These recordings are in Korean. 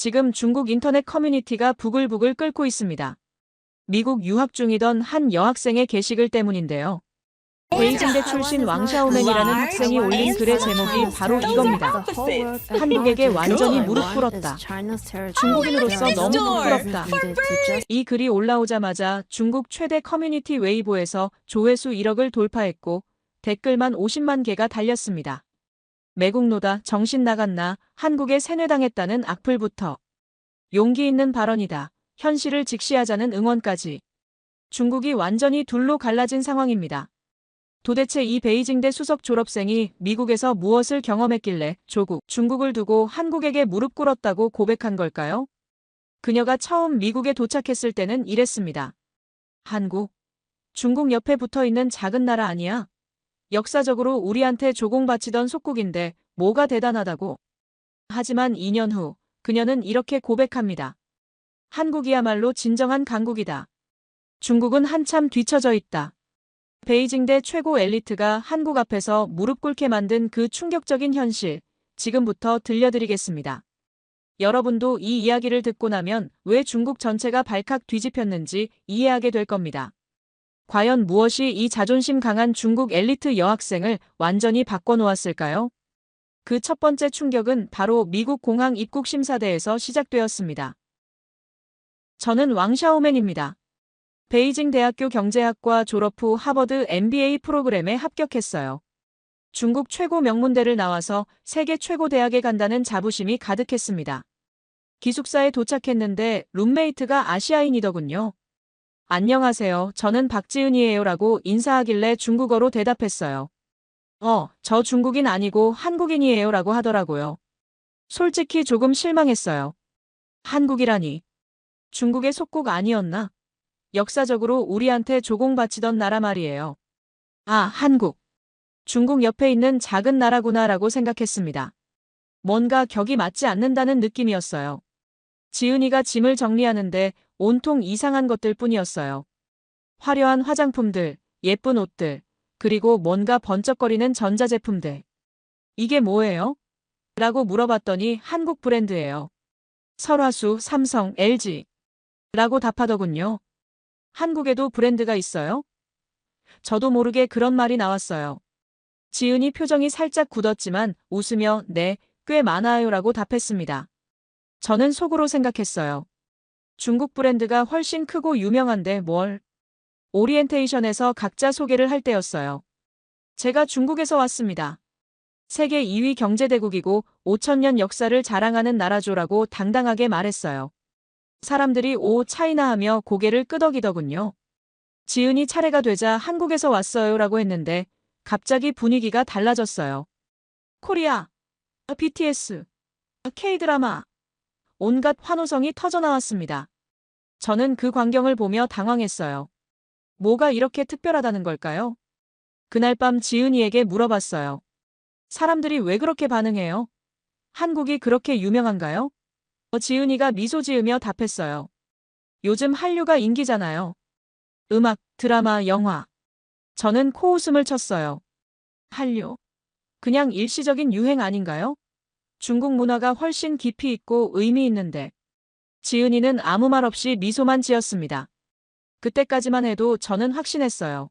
지금 중국 인터넷 커뮤니티가 부글부글 끓고 있습니다. 미국 유학 중이던 한 여학생의 게시글 때문인데요. 베이징대 출신 왕샤오맨이라는 학생이 올린 글의 제목이 바로 이겁니다. 한국에게 완전히 무릎 꿇었다. 중국인으로서 너무 부끄럽다. 이 글이 올라오자마자 중국 최대 커뮤니티 웨이보에서 조회수 1억을 돌파했고 댓글만 50만 개가 달렸습니다. 매국노다, 정신 나갔나, 한국에 세뇌당했다는 악플부터 용기 있는 발언이다, 현실을 직시하자는 응원까지. 중국이 완전히 둘로 갈라진 상황입니다. 도대체 이 베이징대 수석 졸업생이 미국에서 무엇을 경험했길래 조국, 중국을 두고 한국에게 무릎 꿇었다고 고백한 걸까요? 그녀가 처음 미국에 도착했을 때는 이랬습니다. 한국, 중국 옆에 붙어있는 작은 나라 아니야? 역사적으로 우리한테 조공바치던 속국인데 뭐가 대단하다고. 하지만 2년 후 그녀는 이렇게 고백합니다. 한국이야말로 진정한 강국이다. 중국은 한참 뒤처져 있다. 베이징대 최고 엘리트가 한국 앞에서 무릎 꿇게 만든 그 충격적인 현실, 지금부터 들려드리겠습니다. 여러분도 이 이야기를 듣고 나면 왜 중국 전체가 발칵 뒤집혔는지 이해하게 될 겁니다. 과연 무엇이 이 자존심 강한 중국 엘리트 여학생을 완전히 바꿔놓았을까요? 그 첫 번째 충격은 바로 미국 공항 입국 심사대에서 시작되었습니다. 저는 왕샤오맨입니다. 베이징 대학교 경제학과 졸업 후 하버드 MBA 프로그램에 합격했어요. 중국 최고 명문대를 나와서 세계 최고 대학에 간다는 자부심이 가득했습니다. 기숙사에 도착했는데 룸메이트가 아시아인이더군요. 안녕하세요. 저는 박지은이에요 라고 인사하길래 중국어로 대답했어요. 저 중국인 아니고 한국인이에요 라고 하더라고요. 솔직히 조금 실망했어요. 한국이라니. 중국의 속국 아니었나? 역사적으로 우리한테 조공바치던 나라 말이에요. 아, 한국. 중국 옆에 있는 작은 나라구나 라고 생각했습니다. 뭔가 격이 맞지 않는다는 느낌이었어요. 지은이가 짐을 정리하는데 온통 이상한 것들 뿐이었어요. 화려한 화장품들, 예쁜 옷들, 그리고 뭔가 번쩍거리는 전자제품들. 이게 뭐예요? 라고 물어봤더니 한국 브랜드예요. 설화수, 삼성, LG. 라고 답하더군요. 한국에도 브랜드가 있어요? 저도 모르게 그런 말이 나왔어요. 지은이 표정이 살짝 굳었지만 웃으며 네, 꽤 많아요 라고 답했습니다. 저는 속으로 생각했어요. 중국 브랜드가 훨씬 크고 유명한데 뭘. 오리엔테이션에서 각자 소개를 할 때였어요. 제가 중국에서 왔습니다. 세계 2위 경제대국이고 5,000년 역사를 자랑하는 나라죠라고 당당하게 말했어요. 사람들이 오 차이나 하며 고개를 끄덕이더군요. 지은이 차례가 되자 한국에서 왔어요 라고 했는데 갑자기 분위기가 달라졌어요. 코리아, BTS, K-드라마, 온갖 환호성이 터져나왔습니다. 저는 그 광경을 보며 당황했어요. 뭐가 이렇게 특별하다는 걸까요? 그날 밤 지은이에게 물어봤어요. 사람들이 왜 그렇게 반응해요? 한국이 그렇게 유명한가요? 지은이가 미소 지으며 답했어요. 요즘 한류가 인기잖아요. 음악, 드라마, 영화. 저는 코웃음을 쳤어요. 한류. 그냥 일시적인 유행 아닌가요? 중국 문화가 훨씬 깊이 있고 의미 있는데. 지은이는 아무 말 없이 미소만 지었습니다. 그때까지만 해도 저는 확신했어요.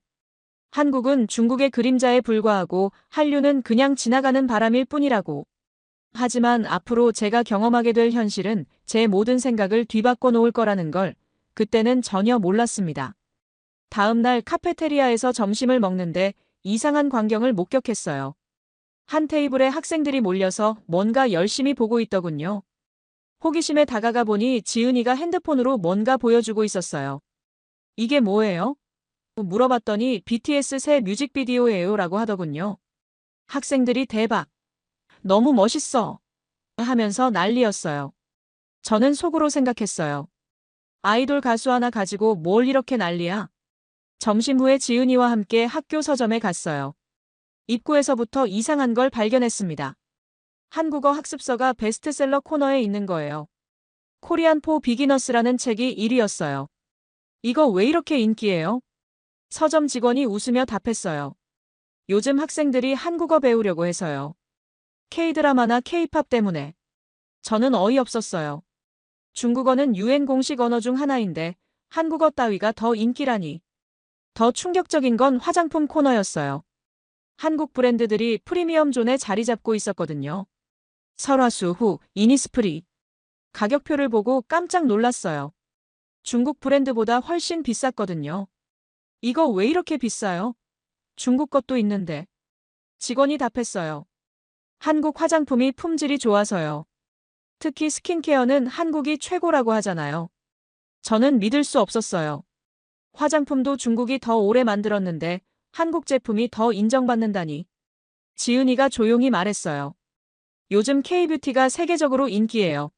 한국은 중국의 그림자에 불과하고 한류는 그냥 지나가는 바람일 뿐이라고. 하지만 앞으로 제가 경험하게 될 현실은 제 모든 생각을 뒤바꿔 놓을 거라는 걸 그때는 전혀 몰랐습니다. 다음 날 카페테리아에서 점심을 먹는데 이상한 광경을 목격했어요. 한 테이블에 학생들이 몰려서 뭔가 열심히 보고 있더군요. 호기심에 다가가 보니 지은이가 핸드폰으로 뭔가 보여주고 있었어요. 이게 뭐예요? 물어봤더니 BTS 새 뮤직비디오예요 라고 하더군요. 학생들이 대박. 너무 멋있어. 하면서 난리였어요. 저는 속으로 생각했어요. 아이돌 가수 하나 가지고 뭘 이렇게 난리야. 점심 후에 지은이와 함께 학교 서점에 갔어요. 입구에서부터 이상한 걸 발견했습니다. 한국어 학습서가 베스트셀러 코너에 있는 거예요. 코리안 포 비기너스라는 책이 1위였어요. 이거 왜 이렇게 인기예요? 서점 직원이 웃으며 답했어요. 요즘 학생들이 한국어 배우려고 해서요. K-드라마나 K-팝 때문에. 저는 어이없었어요. 중국어는 유엔 공식 언어 중 하나인데 한국어 따위가 더 인기라니. 더 충격적인 건 화장품 코너였어요. 한국 브랜드들이 프리미엄 존에 자리 잡고 있었거든요. 설화수 후, 이니스프리. 가격표를 보고 깜짝 놀랐어요. 중국 브랜드보다 훨씬 비쌌거든요. 이거 왜 이렇게 비싸요? 중국 것도 있는데. 직원이 답했어요. 한국 화장품이 품질이 좋아서요. 특히 스킨케어는 한국이 최고라고 하잖아요. 저는 믿을 수 없었어요. 화장품도 중국이 더 오래 만들었는데 한국 제품이 더 인정받는다니. 지은이가 조용히 말했어요. 요즘 K뷰티가 세계적으로 인기예요.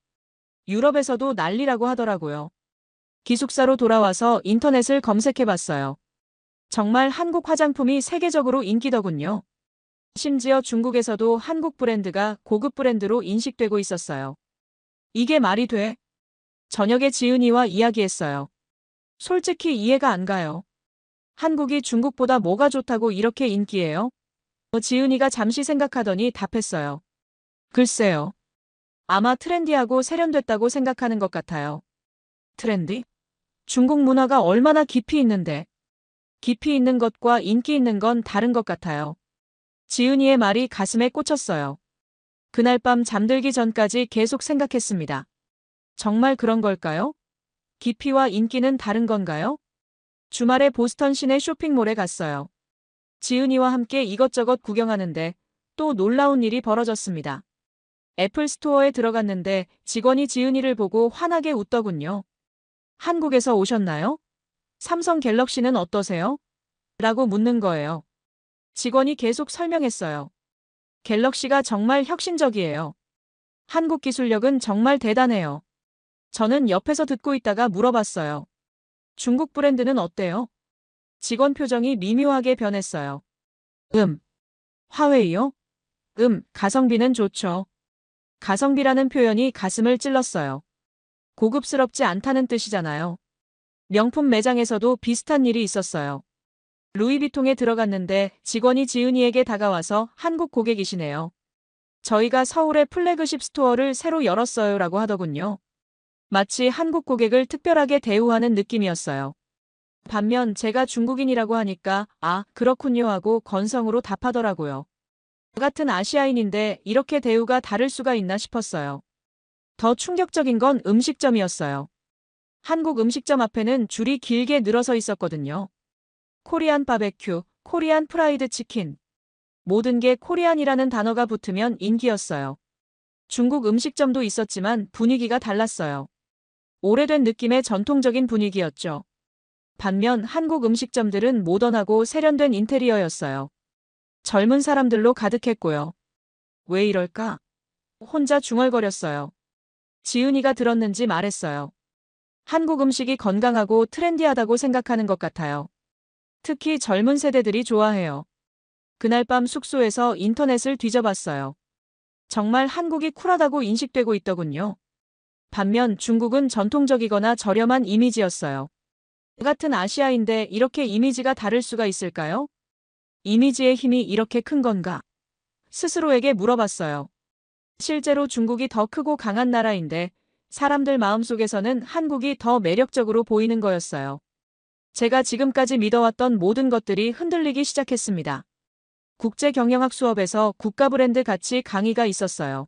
유럽에서도 난리라고 하더라고요. 기숙사로 돌아와서 인터넷을 검색해봤어요. 정말 한국 화장품이 세계적으로 인기더군요. 심지어 중국에서도 한국 브랜드가 고급 브랜드로 인식되고 있었어요. 이게 말이 돼? 저녁에 지은이와 이야기했어요. 솔직히 이해가 안 가요. 한국이 중국보다 뭐가 좋다고 이렇게 인기예요? 지은이가 잠시 생각하더니 답했어요. 글쎄요. 아마 트렌디하고 세련됐다고 생각하는 것 같아요. 트렌디? 중국 문화가 얼마나 깊이 있는데. 깊이 있는 것과 인기 있는 건 다른 것 같아요. 지은이의 말이 가슴에 꽂혔어요. 그날 밤 잠들기 전까지 계속 생각했습니다. 정말 그런 걸까요? 깊이와 인기는 다른 건가요? 주말에 보스턴 시내 쇼핑몰에 갔어요. 지은이와 함께 이것저것 구경하는데 또 놀라운 일이 벌어졌습니다. 애플 스토어에 들어갔는데 직원이 지은이를 보고 환하게 웃더군요. 한국에서 오셨나요? 삼성 갤럭시는 어떠세요? 라고 묻는 거예요. 직원이 계속 설명했어요. 갤럭시가 정말 혁신적이에요. 한국 기술력은 정말 대단해요. 저는 옆에서 듣고 있다가 물어봤어요. 중국 브랜드는 어때요? 직원 표정이 미묘하게 변했어요. 화웨이요? 가성비는 좋죠. 가성비라는 표현이 가슴을 찔렀어요. 고급스럽지 않다는 뜻이잖아요. 명품 매장에서도 비슷한 일이 있었어요. 루이비통에 들어갔는데 직원이 지은이에게 다가와서 한국 고객이시네요. 저희가 서울의 플래그십 스토어를 새로 열었어요 라고 하더군요. 마치 한국 고객을 특별하게 대우하는 느낌이었어요. 반면 제가 중국인이라고 하니까 아, 그렇군요 하고 건성으로 답하더라고요. 저 같은 아시아인인데 이렇게 대우가 다를 수가 있나 싶었어요. 더 충격적인 건 음식점이었어요. 한국 음식점 앞에는 줄이 길게 늘어서 있었거든요. 코리안 바베큐, 코리안 프라이드 치킨. 모든 게 코리안이라는 단어가 붙으면 인기였어요. 중국 음식점도 있었지만 분위기가 달랐어요. 오래된 느낌의 전통적인 분위기였죠. 반면 한국 음식점들은 모던하고 세련된 인테리어였어요. 젊은 사람들로 가득했고요. 왜 이럴까? 혼자 중얼거렸어요. 지은이가 들었는지 말했어요. 한국 음식이 건강하고 트렌디하다고 생각하는 것 같아요. 특히 젊은 세대들이 좋아해요. 그날 밤 숙소에서 인터넷을 뒤져봤어요. 정말 한국이 쿨하다고 인식되고 있더군요. 반면 중국은 전통적이거나 저렴한 이미지였어요. 저 같은 아시아인데 이렇게 이미지가 다를 수가 있을까요? 이미지의 힘이 이렇게 큰 건가? 스스로에게 물어봤어요. 실제로 중국이 더 크고 강한 나라인데 사람들 마음속에서는 한국이 더 매력적으로 보이는 거였어요. 제가 지금까지 믿어왔던 모든 것들이 흔들리기 시작했습니다. 국제경영학 수업에서 국가 브랜드 가치 강의가 있었어요.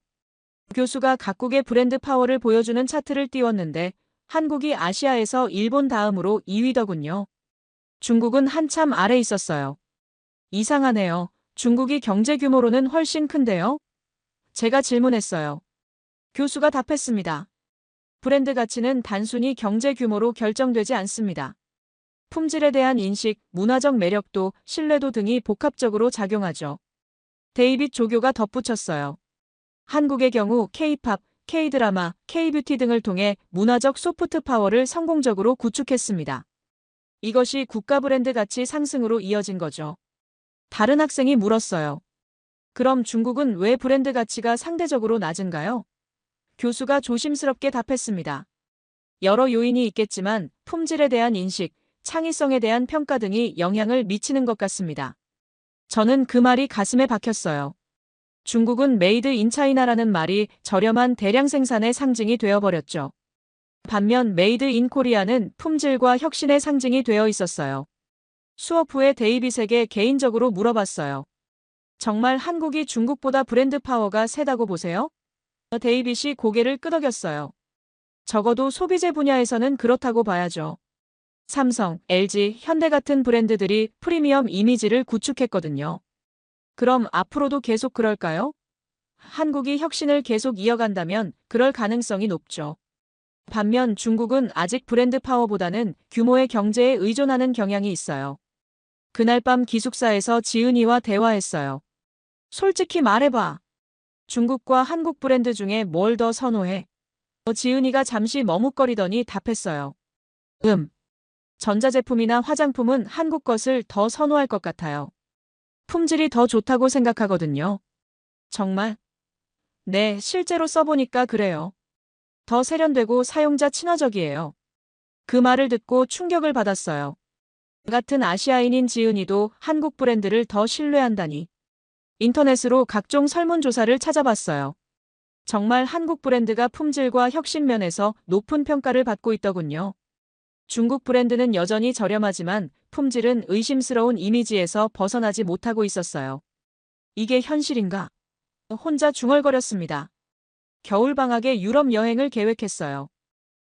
교수가 각국의 브랜드 파워를 보여주는 차트를 띄웠는데 한국이 아시아에서 일본 다음으로 2위더군요. 중국은 한참 아래 있었어요. 이상하네요. 중국이 경제 규모로는 훨씬 큰데요? 제가 질문했어요. 교수가 답했습니다. 브랜드 가치는 단순히 경제 규모로 결정되지 않습니다. 품질에 대한 인식, 문화적 매력도, 신뢰도 등이 복합적으로 작용하죠. 데이빗 조교가 덧붙였어요. 한국의 경우 K-팝, K-드라마, K-뷰티 등을 통해 문화적 소프트 파워를 성공적으로 구축했습니다. 이것이 국가 브랜드 가치 상승으로 이어진 거죠. 다른 학생이 물었어요. 그럼 중국은 왜 브랜드 가치가 상대적으로 낮은가요? 교수가 조심스럽게 답했습니다. 여러 요인이 있겠지만 품질에 대한 인식, 창의성에 대한 평가 등이 영향을 미치는 것 같습니다. 저는 그 말이 가슴에 박혔어요. 중국은 메이드 인 차이나라는 말이 저렴한 대량 생산의 상징이 되어버렸죠. 반면 메이드 인 코리아는 품질과 혁신의 상징이 되어 있었어요. 수업 후에 데이빗에게 개인적으로 물어봤어요. 정말 한국이 중국보다 브랜드 파워가 세다고 보세요? 데이빗이 고개를 끄덕였어요. 적어도 소비재 분야에서는 그렇다고 봐야죠. 삼성, LG, 현대 같은 브랜드들이 프리미엄 이미지를 구축했거든요. 그럼 앞으로도 계속 그럴까요? 한국이 혁신을 계속 이어간다면 그럴 가능성이 높죠. 반면 중국은 아직 브랜드 파워보다는 규모의 경제에 의존하는 경향이 있어요. 그날 밤 기숙사에서 지은이와 대화했어요. 솔직히 말해봐. 중국과 한국 브랜드 중에 뭘 더 선호해? 지은이가 잠시 머뭇거리더니 답했어요. 전자제품이나 화장품은 한국 것을 더 선호할 것 같아요. 품질이 더 좋다고 생각하거든요. 정말? 네, 실제로 써보니까 그래요. 더 세련되고 사용자 친화적이에요. 그 말을 듣고 충격을 받았어요. 같은 아시아인인 지은이도 한국 브랜드를 더 신뢰한다니. 인터넷으로 각종 설문조사를 찾아봤어요. 정말 한국 브랜드가 품질과 혁신 면에서 높은 평가를 받고 있더군요. 중국 브랜드는 여전히 저렴하지만 품질은 의심스러운 이미지에서 벗어나지 못하고 있었어요. 이게 현실인가? 혼자 중얼거렸습니다. 겨울방학에 유럽 여행을 계획했어요.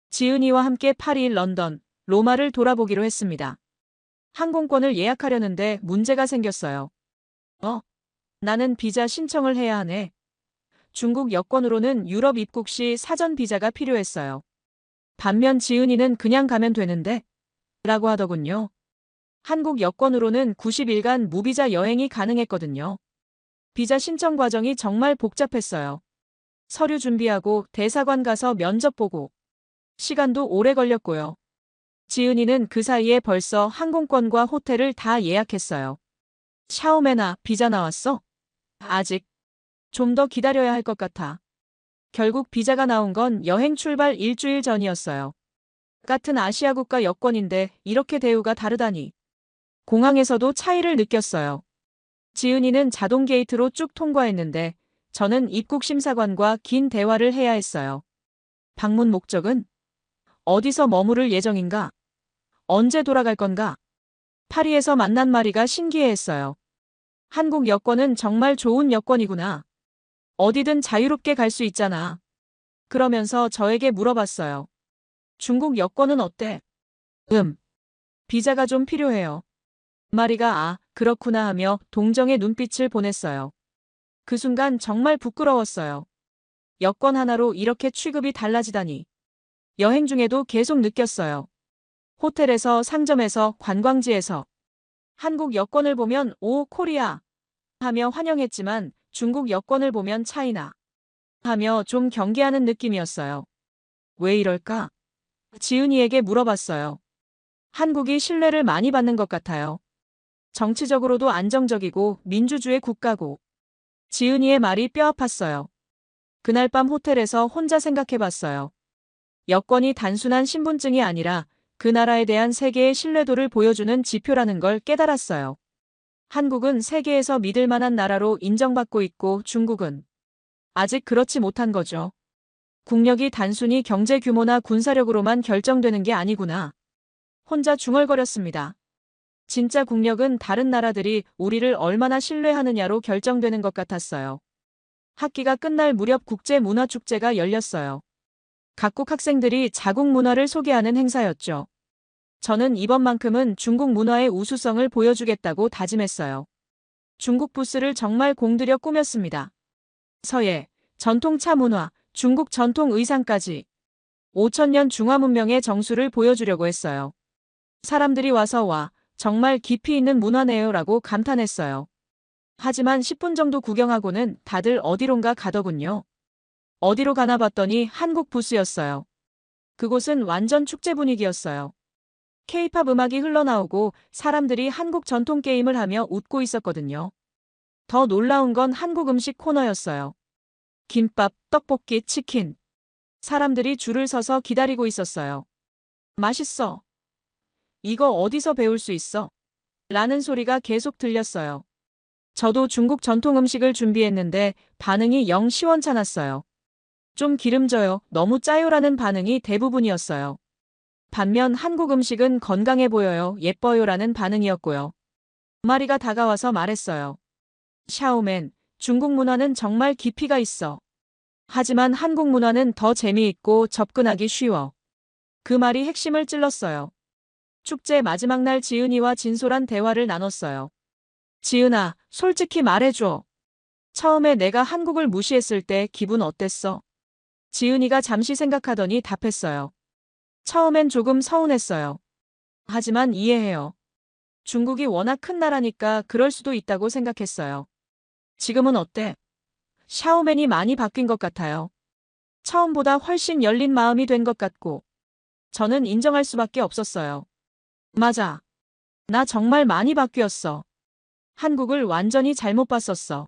지은이와 함께 파리, 런던, 로마를 돌아보기로 했습니다. 항공권을 예약하려는데 문제가 생겼어요. 나는 비자 신청을 해야 하네. 중국 여권으로는 유럽 입국 시 사전 비자가 필요했어요. 반면 지은이는 그냥 가면 되는데? 라고 하더군요. 한국 여권으로는 90일간 무비자 여행이 가능했거든요. 비자 신청 과정이 정말 복잡했어요. 서류 준비하고 대사관 가서 면접 보고 시간도 오래 걸렸고요. 지은이는 그 사이에 벌써 항공권과 호텔을 다 예약했어요. 샤오메나 비자 나왔어? 아직. 좀 더 기다려야 할 것 같아. 결국 비자가 나온 건 여행 출발 일주일 전이었어요. 같은 아시아 국가 여권인데 이렇게 대우가 다르다니. 공항에서도 차이를 느꼈어요. 지은이는 자동 게이트로 쭉 통과했는데 저는 입국 심사관과 긴 대화를 해야 했어요. 방문 목적은? 어디서 머무를 예정인가? 언제 돌아갈 건가? 파리에서 만난 마리가 신기해했어요. 한국 여권은 정말 좋은 여권이구나. 어디든 자유롭게 갈 수 있잖아. 그러면서 저에게 물어봤어요. 중국 여권은 어때? 비자가 좀 필요해요. 마리가 그렇구나 하며 동정의 눈빛을 보냈어요. 그 순간 정말 부끄러웠어요. 여권 하나로 이렇게 취급이 달라지다니. 여행 중에도 계속 느꼈어요. 호텔에서, 상점에서, 관광지에서. 한국 여권을 보면 오, 코리아 하며 환영했지만 중국 여권을 보면 차이나 하며 좀 경계하는 느낌이었어요. 왜 이럴까? 지은이에게 물어봤어요. 한국이 신뢰를 많이 받는 것 같아요. 정치적으로도 안정적이고 민주주의 국가고. 지은이의 말이 뼈 아팠어요. 그날 밤 호텔에서 혼자 생각해봤어요. 여권이 단순한 신분증이 아니라 그 나라에 대한 세계의 신뢰도를 보여주는 지표라는 걸 깨달았어요. 한국은 세계에서 믿을 만한 나라로 인정받고 있고 중국은 아직 그렇지 못한 거죠. 국력이 단순히 경제 규모나 군사력으로만 결정되는 게 아니구나. 혼자 중얼거렸습니다. 진짜 국력은 다른 나라들이 우리를 얼마나 신뢰하느냐로 결정되는 것 같았어요. 학기가 끝날 무렵 국제문화축제가 열렸어요. 각국 학생들이 자국 문화를 소개하는 행사였죠. 저는 이번만큼은 중국 문화의 우수성을 보여주겠다고 다짐했어요. 중국 부스를 정말 공들여 꾸몄습니다. 서예, 전통차 문화, 중국 전통 의상까지 5,000년 중화 문명의 정수를 보여주려고 했어요. 사람들이 와서 정말 깊이 있는 문화네요 라고 감탄했어요. 하지만 10분 정도 구경하고는 다들 어디론가 가더군요. 어디로 가나 봤더니 한국 부스였어요. 그곳은 완전 축제 분위기였어요. K-팝 음악이 흘러나오고 사람들이 한국 전통 게임을 하며 웃고 있었거든요. 더 놀라운 건 한국 음식 코너였어요. 김밥, 떡볶이, 치킨. 사람들이 줄을 서서 기다리고 있었어요. 맛있어. 이거 어디서 배울 수 있어? 라는 소리가 계속 들렸어요. 저도 중국 전통 음식을 준비했는데 반응이 영 시원찮았어요. 좀 기름져요. 너무 짜요라는 반응이 대부분이었어요. 반면 한국 음식은 건강해 보여요. 예뻐요라는 반응이었고요. 마리가 다가와서 말했어요. 샤오맨, 중국 문화는 정말 깊이가 있어. 하지만 한국 문화는 더 재미있고 접근하기 쉬워. 그 말이 핵심을 찔렀어요. 축제 마지막 날 지은이와 진솔한 대화를 나눴어요. 지은아, 솔직히 말해줘. 처음에 내가 한국을 무시했을 때 기분 어땠어? 지은이가 잠시 생각하더니 답했어요. 처음엔 조금 서운했어요. 하지만 이해해요. 중국이 워낙 큰 나라니까 그럴 수도 있다고 생각했어요. 지금은 어때? 샤오맨이 많이 바뀐 것 같아요. 처음보다 훨씬 열린 마음이 된 것 같고. 저는 인정할 수밖에 없었어요. 맞아. 나 정말 많이 바뀌었어. 한국을 완전히 잘못 봤었어.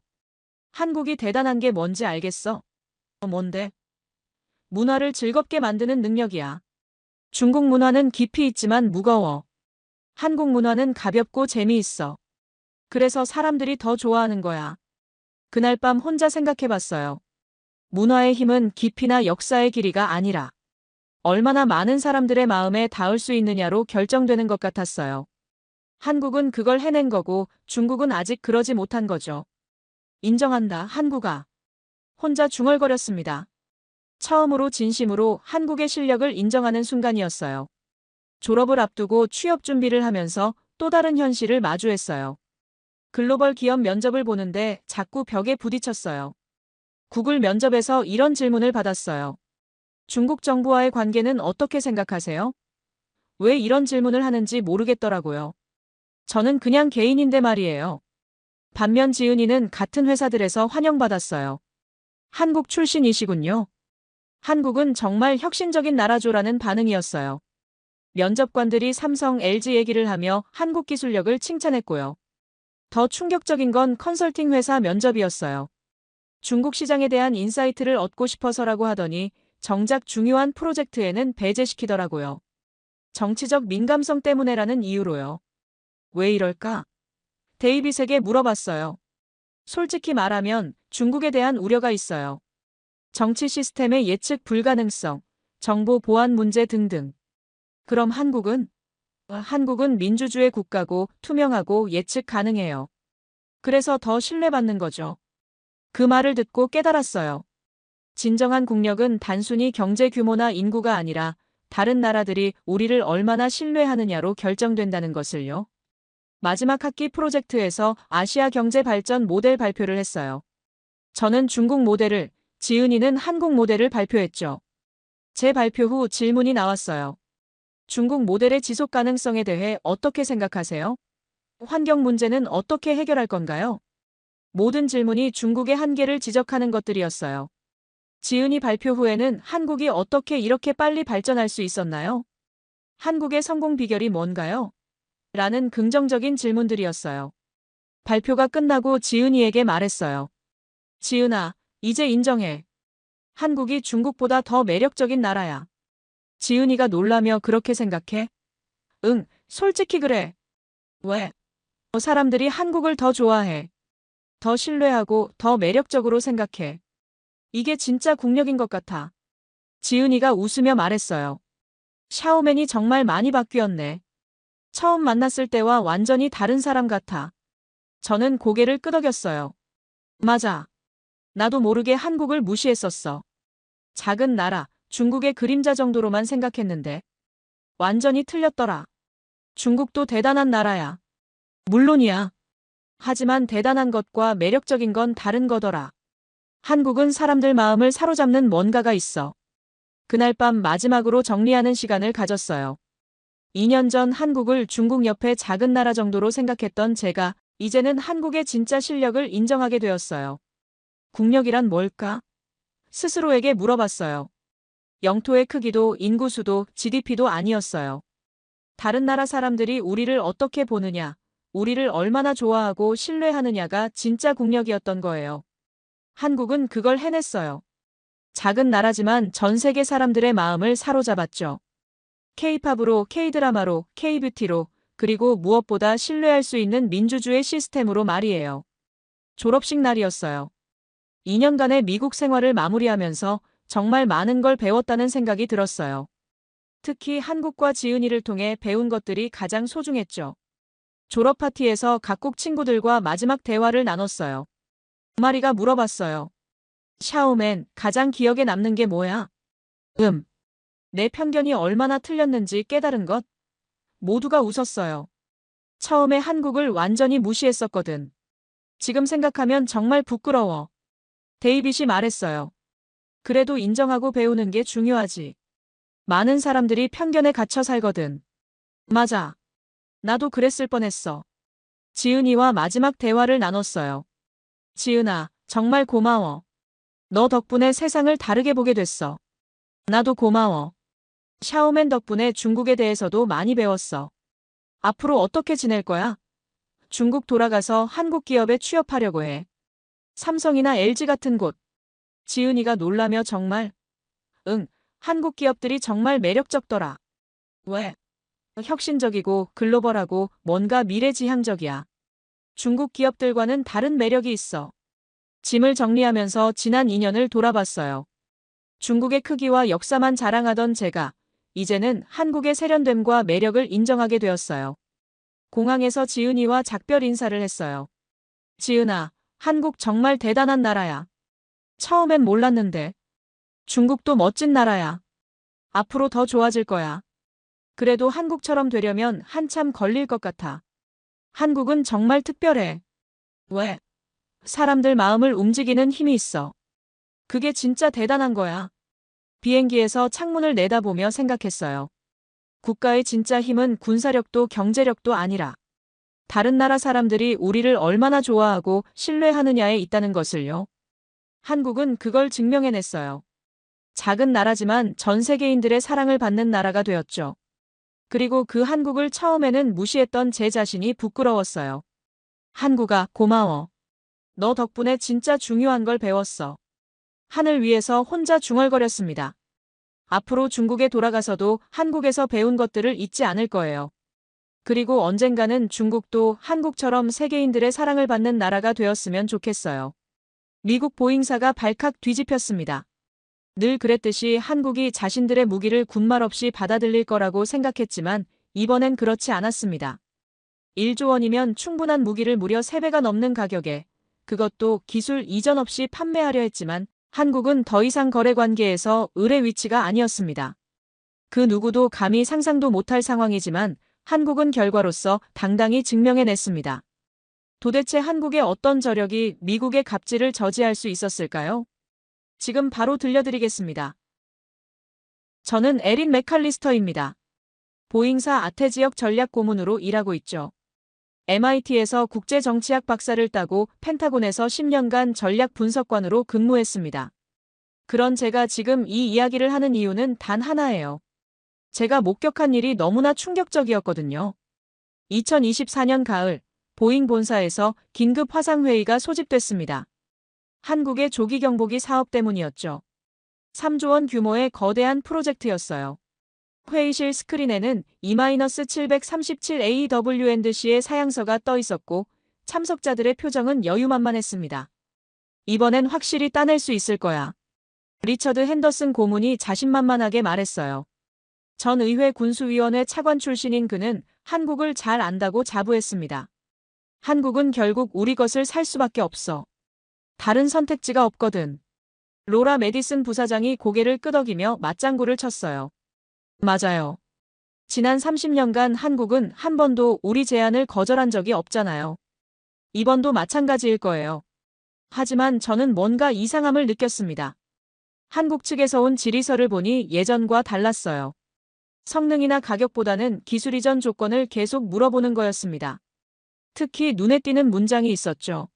한국이 대단한 게 뭔지 알겠어? 뭔데? 문화를 즐겁게 만드는 능력이야. 중국 문화는 깊이 있지만 무거워. 한국 문화는 가볍고 재미있어. 그래서 사람들이 더 좋아하는 거야. 그날 밤 혼자 생각해봤어요. 문화의 힘은 깊이나 역사의 길이가 아니라 얼마나 많은 사람들의 마음에 닿을 수 있느냐로 결정되는 것 같았어요. 한국은 그걸 해낸 거고 중국은 아직 그러지 못한 거죠. 인정한다, 한국아. 혼자 중얼거렸습니다. 처음으로 진심으로 한국의 실력을 인정하는 순간이었어요. 졸업을 앞두고 취업 준비를 하면서 또 다른 현실을 마주했어요. 글로벌 기업 면접을 보는데 자꾸 벽에 부딪혔어요. 구글 면접에서 이런 질문을 받았어요. 중국 정부와의 관계는 어떻게 생각하세요? 왜 이런 질문을 하는지 모르겠더라고요. 저는 그냥 개인인데 말이에요. 반면 지은이는 같은 회사들에서 환영받았어요. 한국 출신이시군요. 한국은 정말 혁신적인 나라죠라는 반응이었어요. 면접관들이 삼성, LG 얘기를 하며 한국 기술력을 칭찬했고요. 더 충격적인 건 컨설팅 회사 면접이었어요. 중국 시장에 대한 인사이트를 얻고 싶어서라고 하더니 정작 중요한 프로젝트에는 배제시키더라고요. 정치적 민감성 때문에라는 이유로요. 왜 이럴까? 데이빗에게 물어봤어요. 솔직히 말하면 중국에 대한 우려가 있어요. 정치 시스템의 예측 불가능성, 정보 보안 문제 등등. 그럼 한국은? 한국은 민주주의 국가고 투명하고 예측 가능해요. 그래서 더 신뢰받는 거죠. 그 말을 듣고 깨달았어요. 진정한 국력은 단순히 경제 규모나 인구가 아니라 다른 나라들이 우리를 얼마나 신뢰하느냐로 결정된다는 것을요. 마지막 학기 프로젝트에서 아시아 경제 발전 모델 발표를 했어요. 저는 중국 모델을, 지은이는 한국 모델을 발표했죠. 제 발표 후 질문이 나왔어요. 중국 모델의 지속 가능성에 대해 어떻게 생각하세요? 환경 문제는 어떻게 해결할 건가요? 모든 질문이 중국의 한계를 지적하는 것들이었어요. 지은이 발표 후에는 한국이 어떻게 이렇게 빨리 발전할 수 있었나요? 한국의 성공 비결이 뭔가요? 라는 긍정적인 질문들이었어요. 발표가 끝나고 지은이에게 말했어요. 지은아, 이제 인정해. 한국이 중국보다 더 매력적인 나라야. 지은이가 놀라며 그렇게 생각해? 응, 솔직히 그래. 왜? 사람들이 한국을 더 좋아해. 더 신뢰하고 더 매력적으로 생각해. 이게 진짜 국력인 것 같아. 지은이가 웃으며 말했어요. 샤오맨이 정말 많이 바뀌었네. 처음 만났을 때와 완전히 다른 사람 같아. 저는 고개를 끄덕였어요. 맞아. 나도 모르게 한국을 무시했었어. 작은 나라, 중국의 그림자 정도로만 생각했는데. 완전히 틀렸더라. 중국도 대단한 나라야. 물론이야. 하지만 대단한 것과 매력적인 건 다른 거더라. 한국은 사람들 마음을 사로잡는 뭔가가 있어. 그날 밤 마지막으로 정리하는 시간을 가졌어요. 2년 전 한국을 중국 옆에 작은 나라 정도로 생각했던 제가 이제는 한국의 진짜 실력을 인정하게 되었어요. 국력이란 뭘까? 스스로에게 물어봤어요. 영토의 크기도 인구수도 GDP도 아니었어요. 다른 나라 사람들이 우리를 어떻게 보느냐, 우리를 얼마나 좋아하고 신뢰하느냐가 진짜 국력이었던 거예요. 한국은 그걸 해냈어요. 작은 나라지만 전 세계 사람들의 마음을 사로잡았죠. K-팝으로, K-드라마로, K-뷰티로, 그리고 무엇보다 신뢰할 수 있는 민주주의 시스템으로 말이에요. 졸업식 날이었어요. 2년간의 미국 생활을 마무리하면서 정말 많은 걸 배웠다는 생각이 들었어요. 특히 한국과 지은이를 통해 배운 것들이 가장 소중했죠. 졸업 파티에서 각국 친구들과 마지막 대화를 나눴어요. 마리가 물어봤어요. 샤오맨, 가장 기억에 남는 게 뭐야? 내 편견이 얼마나 틀렸는지 깨달은 것? 모두가 웃었어요. 처음에 한국을 완전히 무시했었거든. 지금 생각하면 정말 부끄러워. 데이빗이 말했어요. 그래도 인정하고 배우는 게 중요하지. 많은 사람들이 편견에 갇혀 살거든. 맞아. 나도 그랬을 뻔했어. 지은이와 마지막 대화를 나눴어요. 지은아, 정말 고마워. 너 덕분에 세상을 다르게 보게 됐어. 나도 고마워. 샤오맨 덕분에 중국에 대해서도 많이 배웠어. 앞으로 어떻게 지낼 거야? 중국 돌아가서 한국 기업에 취업하려고 해. 삼성이나 LG 같은 곳. 지은이가 놀라며 정말? 응, 한국 기업들이 정말 매력적더라. 왜? 혁신적이고 글로벌하고 뭔가 미래지향적이야. 중국 기업들과는 다른 매력이 있어. 짐을 정리하면서 지난 2년을 돌아봤어요. 중국의 크기와 역사만 자랑하던 제가 이제는 한국의 세련됨과 매력을 인정하게 되었어요. 공항에서 지은이와 작별 인사를 했어요. 지은아, 한국 정말 대단한 나라야. 처음엔 몰랐는데. 중국도 멋진 나라야. 앞으로 더 좋아질 거야. 그래도 한국처럼 되려면 한참 걸릴 것 같아. 한국은 정말 특별해. 왜? 사람들 마음을 움직이는 힘이 있어. 그게 진짜 대단한 거야. 비행기에서 창문을 내다보며 생각했어요. 국가의 진짜 힘은 군사력도 경제력도 아니라 다른 나라 사람들이 우리를 얼마나 좋아하고 신뢰하느냐에 있다는 것을요. 한국은 그걸 증명해냈어요. 작은 나라지만 전 세계인들의 사랑을 받는 나라가 되었죠. 그리고 그 한국을 처음에는 무시했던 제 자신이 부끄러웠어요. 한국아, 고마워. 너 덕분에 진짜 중요한 걸 배웠어. 하늘 위에서 혼자 중얼거렸습니다. 앞으로 중국에 돌아가서도 한국에서 배운 것들을 잊지 않을 거예요. 그리고 언젠가는 중국도 한국처럼 세계인들의 사랑을 받는 나라가 되었으면 좋겠어요. 미국 보잉사가 발칵 뒤집혔습니다. 늘 그랬듯이 한국이 자신들의 무기를 군말 없이 받아들일 거라고 생각했지만 이번엔 그렇지 않았습니다. 1조 원이면 충분한 무기를 무려 3배가 넘는 가격에, 그것도 기술 이전 없이 판매하려 했지만 한국은 더 이상 거래 관계에서 을의 위치가 아니었습니다. 그 누구도 감히 상상도 못할 상황이지만 한국은 결과로서 당당히 증명해냈습니다. 도대체 한국의 어떤 저력이 미국의 갑질을 저지할 수 있었을까요? 지금 바로 들려드리겠습니다. 저는 에린 맥칼리스터입니다. 보잉사 아태 지역 전략 고문으로 일하고 있죠. MIT에서 국제정치학 박사를 따고 펜타곤에서 10년간 전략 분석관으로 근무했습니다. 그런 제가 지금 이 이야기를 하는 이유는 단 하나예요. 제가 목격한 일이 너무나 충격적이었거든요. 2024년 가을, 보잉 본사에서 긴급 화상회의가 소집됐습니다. 한국의 조기 경보기 사업 때문이었죠. 3조 원 규모의 거대한 프로젝트였어요. 회의실 스크린에는 E-737AWNDC의 사양서가 떠 있었고 참석자들의 표정은 여유만만했습니다. 이번엔 확실히 따낼 수 있을 거야. 리처드 핸더슨 고문이 자신만만하게 말했어요. 전 의회 군수위원회 차관 출신인 그는 한국을 잘 안다고 자부했습니다. 한국은 결국 우리 것을 살 수밖에 없어. 다른 선택지가 없거든. 로라 메디슨 부사장이 고개를 끄덕이며 맞장구를 쳤어요. 맞아요. 지난 30년간 한국은 한 번도 우리 제안을 거절한 적이 없잖아요. 이번도 마찬가지일 거예요. 하지만 저는 뭔가 이상함을 느꼈습니다. 한국 측에서 온 질의서를 보니 예전과 달랐어요. 성능이나 가격보다는 기술 이전 조건을 계속 물어보는 거였습니다. 특히 눈에 띄는 문장이 있었죠.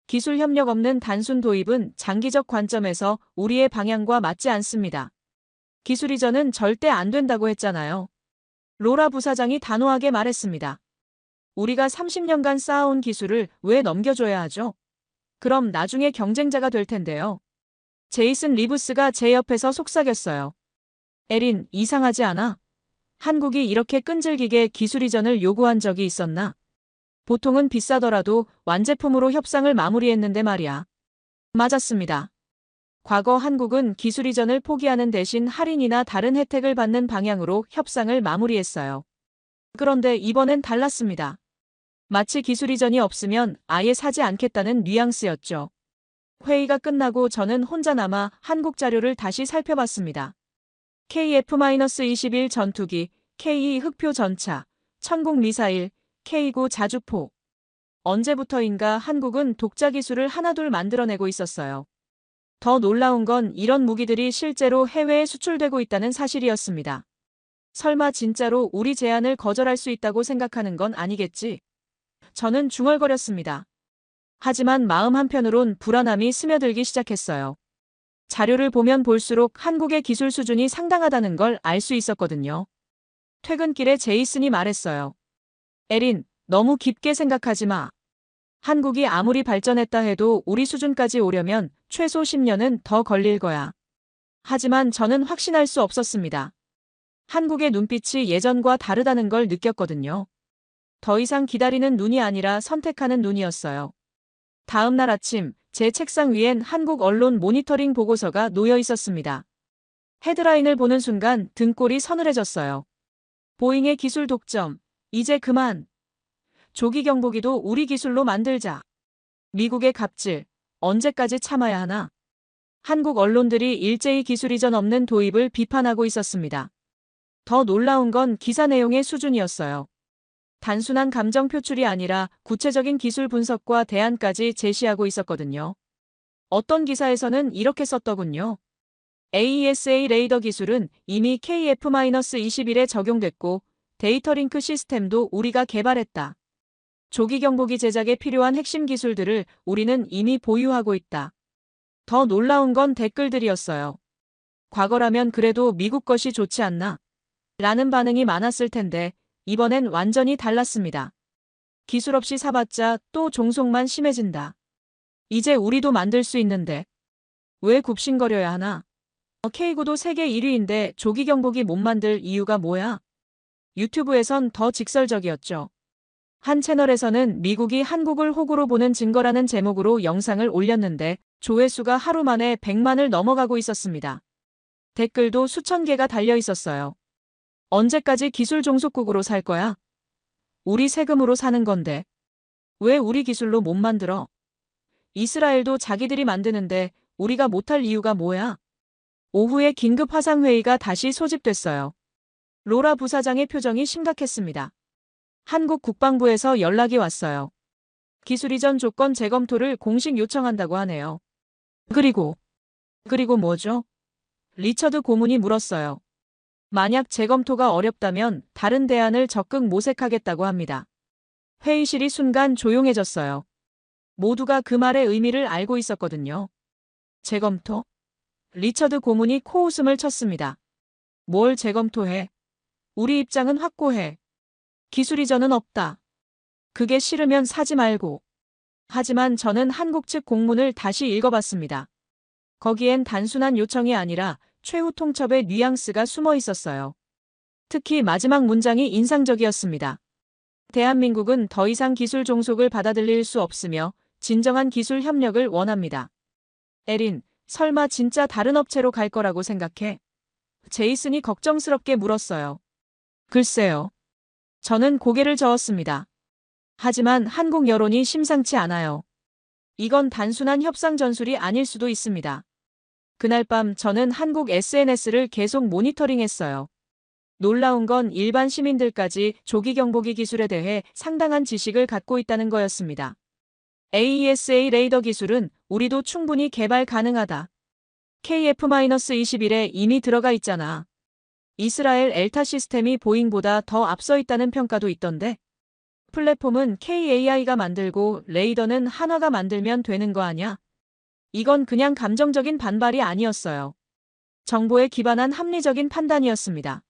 기술 협력 없는 단순 도입은 장기적 관점에서 우리의 방향과 맞지 않습니다. 기술 이전은 절대 안 된다고 했잖아요. 로라 부사장이 단호하게 말했습니다. 우리가 30년간 쌓아온 기술을 왜 넘겨줘야 하죠? 그럼 나중에 경쟁자가 될 텐데요. 제이슨 리브스가 제 옆에서 속삭였어요. 에린, 이상하지 않아? 한국이 이렇게 끈질기게 기술 이전을 요구한 적이 있었나? 보통은 비싸더라도 완제품으로 협상을 마무리했는데 말이야. 맞았습니다. 과거 한국은 기술 이전을 포기하는 대신 할인이나 다른 혜택을 받는 방향으로 협상을 마무리했어요. 그런데 이번엔 달랐습니다. 마치 기술 이전이 없으면 아예 사지 않겠다는 뉘앙스였죠. 회의가 끝나고 저는 혼자 남아 한국 자료를 다시 살펴봤습니다. KF-21 전투기, K2 흑표 전차, 천공 미사일, K9 자주포. 언제부터인가 한국은 독자 기술을 하나둘 만들어내고 있었어요. 더 놀라운 건 이런 무기들이 실제로 해외에 수출되고 있다는 사실이었습니다. 설마 진짜로 우리 제안을 거절할 수 있다고 생각하는 건 아니겠지? 저는 중얼거렸습니다. 하지만 마음 한편으론 불안함이 스며들기 시작했어요. 자료를 보면 볼수록 한국의 기술 수준이 상당하다는 걸 알 수 있었거든요. 퇴근길에 제이슨이 말했어요. 에린, 너무 깊게 생각하지 마. 한국이 아무리 발전했다 해도 우리 수준까지 오려면 최소 10년은 더 걸릴 거야. 하지만 저는 확신할 수 없었습니다. 한국의 눈빛이 예전과 다르다는 걸 느꼈거든요. 더 이상 기다리는 눈이 아니라 선택하는 눈이었어요. 다음 날 아침, 제 책상 위엔 한국 언론 모니터링 보고서가 놓여 있었습니다. 헤드라인을 보는 순간 등골이 서늘해졌어요. 보잉의 기술 독점, 이제 그만. 조기 경보기도 우리 기술로 만들자. 미국의 갑질, 언제까지 참아야 하나? 한국 언론들이 일제히 기술 이전 없는 도입을 비판하고 있었습니다. 더 놀라운 건 기사 내용의 수준이었어요. 단순한 감정 표출이 아니라 구체적인 기술 분석과 대안까지 제시하고 있었거든요. 어떤 기사에서는 이렇게 썼더군요. AESA 레이더 기술은 이미 KF-21에 적용됐고 데이터 링크 시스템도 우리가 개발했다. 조기 경보기 제작에 필요한 핵심 기술들을 우리는 이미 보유하고 있다. 더 놀라운 건 댓글들이었어요. 과거라면 그래도 미국 것이 좋지 않나? 라는 반응이 많았을 텐데 이번엔 완전히 달랐습니다. 기술 없이 사봤자 또 종속만 심해진다. 이제 우리도 만들 수 있는데 왜 굽신거려야 하나? K9도 세계 1위인데 조기 경보기 못 만들 이유가 뭐야? 유튜브에선 더 직설적이었죠. 한 채널에서는 미국이 한국을 호구로 보는 증거라는 제목으로 영상을 올렸는데 조회수가 하루 만에 100만을 넘어가고 있었습니다. 댓글도 수천 개가 달려 있었어요. 언제까지 기술 종속국으로 살 거야? 우리 세금으로 사는 건데. 왜 우리 기술로 못 만들어? 이스라엘도 자기들이 만드는데 우리가 못할 이유가 뭐야? 오후에 긴급 화상회의가 다시 소집됐어요. 로라 부사장의 표정이 심각했습니다. 한국 국방부에서 연락이 왔어요. 기술 이전 조건 재검토를 공식 요청한다고 하네요. 그리고 뭐죠? 리처드 고문이 물었어요. 만약 재검토가 어렵다면 다른 대안을 적극 모색하겠다고 합니다. 회의실이 순간 조용해졌어요. 모두가 그 말의 의미를 알고 있었거든요. 재검토? 리처드 고문이 코웃음을 쳤습니다. 뭘 재검토해? 우리 입장은 확고해. 기술 이전은 없다. 그게 싫으면 사지 말고. 하지만 저는 한국 측 공문을 다시 읽어봤습니다. 거기엔 단순한 요청이 아니라 최후 통첩의 뉘앙스가 숨어 있었어요. 특히 마지막 문장이 인상적이었습니다. 대한민국은 더 이상 기술 종속을 받아들일 수 없으며 진정한 기술 협력을 원합니다. 에린, 설마 진짜 다른 업체로 갈 거라고 생각해? 제이슨이 걱정스럽게 물었어요. 글쎄요. 저는 고개를 저었습니다. 하지만 한국 여론이 심상치 않아요. 이건 단순한 협상 전술이 아닐 수도 있습니다. 그날 밤 저는 한국 SNS를 계속 모니터링했어요. 놀라운 건 일반 시민들까지 조기 경보기 기술에 대해 상당한 지식을 갖고 있다는 거였습니다. AESA 레이더 기술은 우리도 충분히 개발 가능하다. KF-21에 이미 들어가 있잖아. 이스라엘 엘타 시스템이 보잉보다 더 앞서 있다는 평가도 있던데. 플랫폼은 KAI가 만들고 레이더는 한화가 만들면 되는 거 아냐? 이건 그냥 감정적인 반발이 아니었어요. 정보에 기반한 합리적인 판단이었습니다.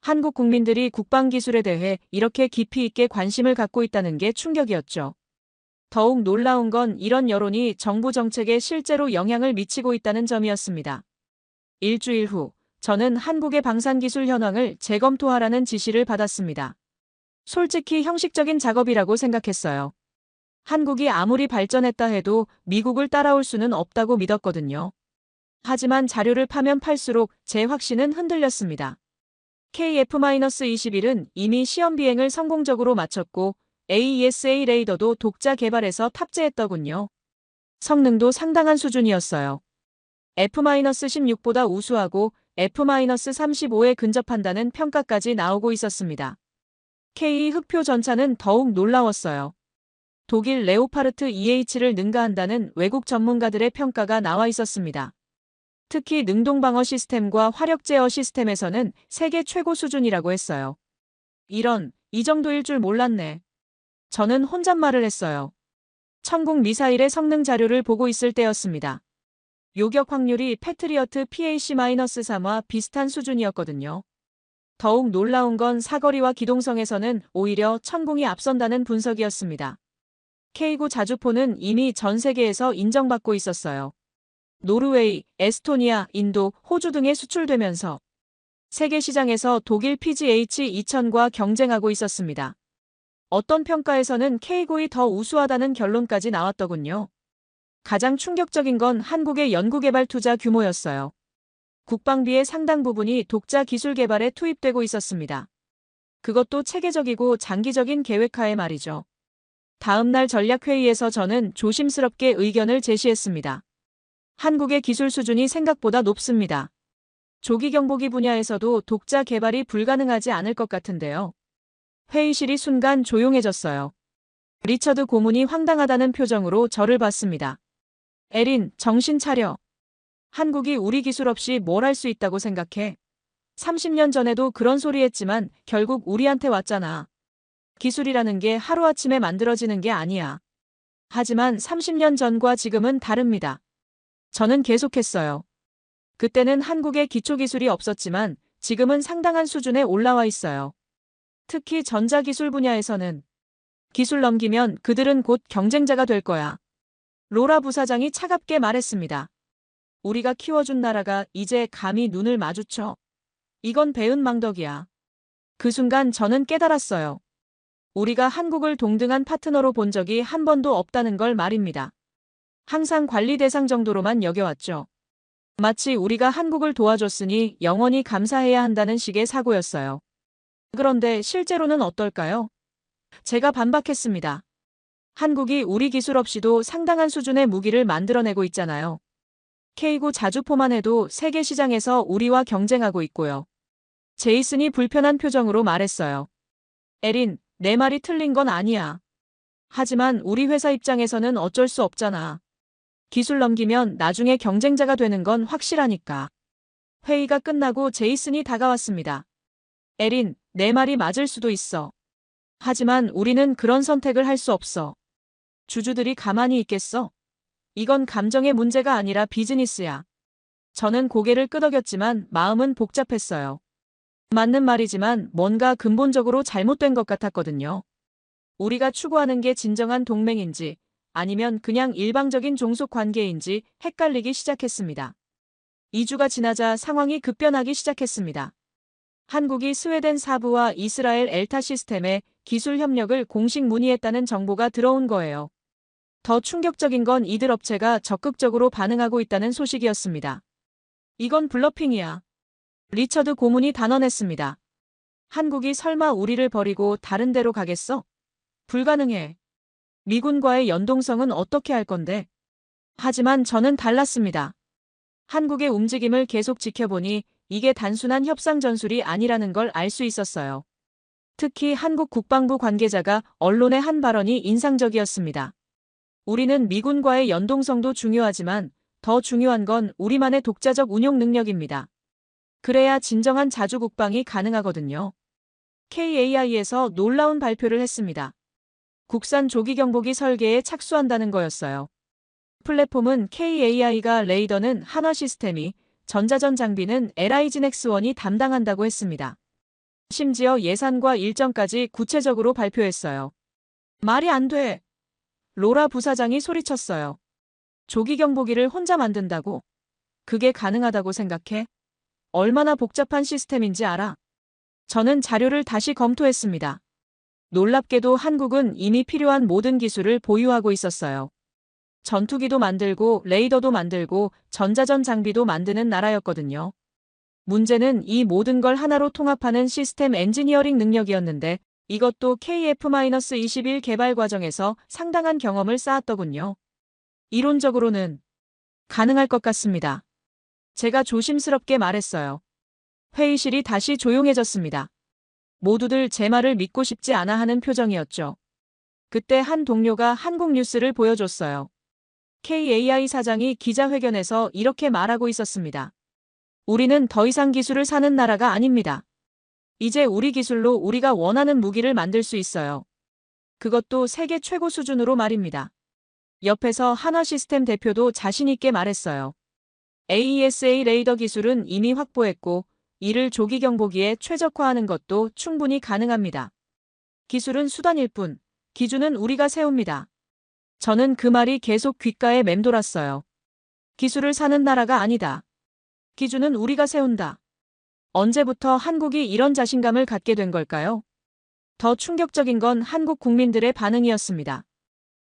한국 국민들이 국방 기술에 대해 이렇게 깊이 있게 관심을 갖고 있다는 게 충격이었죠. 더욱 놀라운 건 이런 여론이 정부 정책에 실제로 영향을 미치고 있다는 점이었습니다. 일주일 후, 저는 한국의 방산기술 현황을 재검토하라는 지시를 받았습니다. 솔직히 형식적인 작업이라고 생각했어요. 한국이 아무리 발전했다 해도 미국을 따라올 수는 없다고 믿었거든요. 하지만 자료를 파면 팔수록 제 확신은 흔들렸습니다. KF-21은 이미 시험 비행을 성공적으로 마쳤고 AESA 레이더도 독자 개발해서 탑재했더군요. 성능도 상당한 수준이었어요. F-16보다 우수하고 F-35에 근접한다는 평가까지 나오고 있었습니다. K 흑표 전차는 더욱 놀라웠어요. 독일 레오파르트 EH를 능가한다는 외국 전문가들의 평가가 나와 있었습니다. 특히 능동방어 시스템과 화력 제어 시스템에서는 세계 최고 수준이라고 했어요. 이 정도일 줄 몰랐네. 저는 혼잣말을 했어요. 천국 미사일의 성능 자료를 보고 있을 때였습니다. 요격 확률이 패트리어트 PAC-3와 비슷한 수준이었거든요. 더욱 놀라운 건 사거리와 기동성에서는 오히려 천궁이 앞선다는 분석이었습니다. K9 자주포는 이미 전 세계에서 인정받고 있었어요. 노르웨이, 에스토니아, 인도, 호주 등에 수출되면서 세계 시장에서 독일 PGH-2000과 경쟁하고 있었습니다. 어떤 평가에서는 K9이 더 우수하다는 결론까지 나왔더군요. 가장 충격적인 건 한국의 연구개발 투자 규모였어요. 국방비의 상당 부분이 독자 기술 개발에 투입되고 있었습니다. 그것도 체계적이고 장기적인 계획하에 말이죠. 다음 날 전략회의에서 저는 조심스럽게 의견을 제시했습니다. 한국의 기술 수준이 생각보다 높습니다. 조기 경보기 분야에서도 독자 개발이 불가능하지 않을 것 같은데요. 회의실이 순간 조용해졌어요. 리처드 고문이 황당하다는 표정으로 저를 봤습니다. 에린, 정신 차려. 한국이 우리 기술 없이 뭘 할 수 있다고 생각해? 30년 전에도 그런 소리 했지만 결국 우리한테 왔잖아. 기술이라는 게 하루아침에 만들어지는 게 아니야. 하지만 30년 전과 지금은 다릅니다. 저는 계속했어요. 그때는 한국에 기초기술이 없었지만 지금은 상당한 수준에 올라와 있어요. 특히 전자기술 분야에서는 기술 넘기면 그들은 곧 경쟁자가 될 거야. 로라 부사장이 차갑게 말했습니다. 우리가 키워준 나라가 이제 감히 눈을 마주쳐. 이건 배은망덕이야. 그 순간 저는 깨달았어요. 우리가 한국을 동등한 파트너로 본 적이 한 번도 없다는 걸 말입니다. 항상 관리 대상 정도로만 여겨왔죠. 마치 우리가 한국을 도와줬으니 영원히 감사해야 한다는 식의 사고였어요. 그런데 실제로는 어떨까요? 제가 반박했습니다. 한국이 우리 기술 없이도 상당한 수준의 무기를 만들어내고 있잖아요. K9 자주포만 해도 세계 시장에서 우리와 경쟁하고 있고요. 제이슨이 불편한 표정으로 말했어요. 에린, 내 말이 틀린 건 아니야. 하지만 우리 회사 입장에서는 어쩔 수 없잖아. 기술 넘기면 나중에 경쟁자가 되는 건 확실하니까. 회의가 끝나고 제이슨이 다가왔습니다. 에린, 내 말이 맞을 수도 있어. 하지만 우리는 그런 선택을 할 수 없어. 주주들이 가만히 있겠어? 이건 감정의 문제가 아니라 비즈니스야. 저는 고개를 끄덕였지만 마음은 복잡했어요. 맞는 말이지만 뭔가 근본적으로 잘못된 것 같았거든요. 우리가 추구하는 게 진정한 동맹인지 아니면 그냥 일방적인 종속 관계인지 헷갈리기 시작했습니다. 2주가 지나자 상황이 급변하기 시작했습니다. 한국이 스웨덴 사부와 이스라엘 엘타 시스템에 기술 협력을 공식 문의했다는 정보가 들어온 거예요. 더 충격적인 건 이들 업체가 적극적으로 반응하고 있다는 소식이었습니다. 이건 블러핑이야. 리처드 고문이 단언했습니다. 한국이 설마 우리를 버리고 다른 데로 가겠어? 불가능해. 미군과의 연동성은 어떻게 할 건데? 하지만 저는 달랐습니다. 한국의 움직임을 계속 지켜보니 이게 단순한 협상 전술이 아니라는 걸 알 수 있었어요. 특히 한국 국방부 관계자가 언론의 한 발언이 인상적이었습니다. 우리는 미군과의 연동성도 중요하지만 더 중요한 건 우리만의 독자적 운용 능력입니다. 그래야 진정한 자주 국방이 가능하거든요. KAI에서 놀라운 발표를 했습니다. 국산 조기 경보기 설계에 착수한다는 거였어요. 플랫폼은 KAI가 레이더는 한화 시스템이 전자전 장비는 LIGNX1이 담당한다고 했습니다. 심지어 예산과 일정까지 구체적으로 발표했어요. 말이 안 돼. 로라 부사장이 소리쳤어요. 조기 경보기를 혼자 만든다고? 그게 가능하다고 생각해? 얼마나 복잡한 시스템인지 알아? 저는 자료를 다시 검토했습니다. 놀랍게도 한국은 이미 필요한 모든 기술을 보유하고 있었어요. 전투기도 만들고 레이더도 만들고 전자전 장비도 만드는 나라였거든요. 문제는 이 모든 걸 하나로 통합하는 시스템 엔지니어링 능력이었는데 이것도 KF-21 개발 과정에서 상당한 경험을 쌓았더군요. 이론적으로는 가능할 것 같습니다. 제가 조심스럽게 말했어요. 회의실이 다시 조용해졌습니다. 모두들 제 말을 믿고 싶지 않아 하는 표정이었죠. 그때 한 동료가 한국 뉴스를 보여줬어요. KAI 사장이 기자회견에서 이렇게 말하고 있었습니다. 우리는 더 이상 기술을 사는 나라가 아닙니다. 이제 우리 기술로 우리가 원하는 무기를 만들 수 있어요. 그것도 세계 최고 수준으로 말입니다. 옆에서 한화시스템 대표도 자신 있게 말했어요. AESA 레이더 기술은 이미 확보했고 이를 조기 경보기에 최적화하는 것도 충분히 가능합니다. 기술은 수단일 뿐, 기준은 우리가 세웁니다. 저는 그 말이 계속 귓가에 맴돌았어요. 기술을 사는 나라가 아니다. 기준은 우리가 세운다. 언제부터 한국이 이런 자신감을 갖게 된 걸까요? 더 충격적인 건 한국 국민들의 반응이었습니다.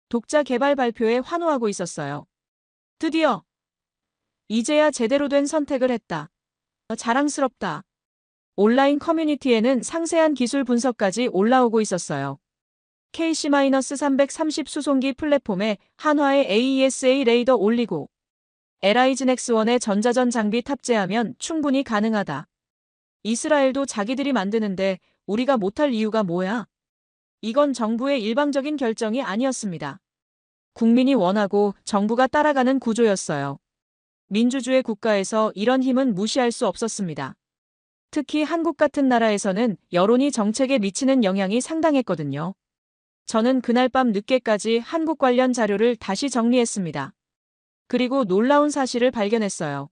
독자 개발 발표에 환호하고 있었어요. 드디어! 이제야 제대로 된 선택을 했다. 자랑스럽다. 온라인 커뮤니티에는 상세한 기술 분석까지 올라오고 있었어요. KC-330 수송기 플랫폼에 한화의 AESA 레이더 올리고 LIG 넥스1의 전자전 장비 탑재하면 충분히 가능하다. 이스라엘도 자기들이 만드는데 우리가 못할 이유가 뭐야? 이건 정부의 일방적인 결정이 아니었습니다. 국민이 원하고 정부가 따라가는 구조였어요. 민주주의 국가에서 이런 힘은 무시할 수 없었습니다. 특히 한국 같은 나라에서는 여론이 정책에 미치는 영향이 상당했거든요. 저는 그날 밤 늦게까지 한국 관련 자료를 다시 정리했습니다. 그리고 놀라운 사실을 발견했어요.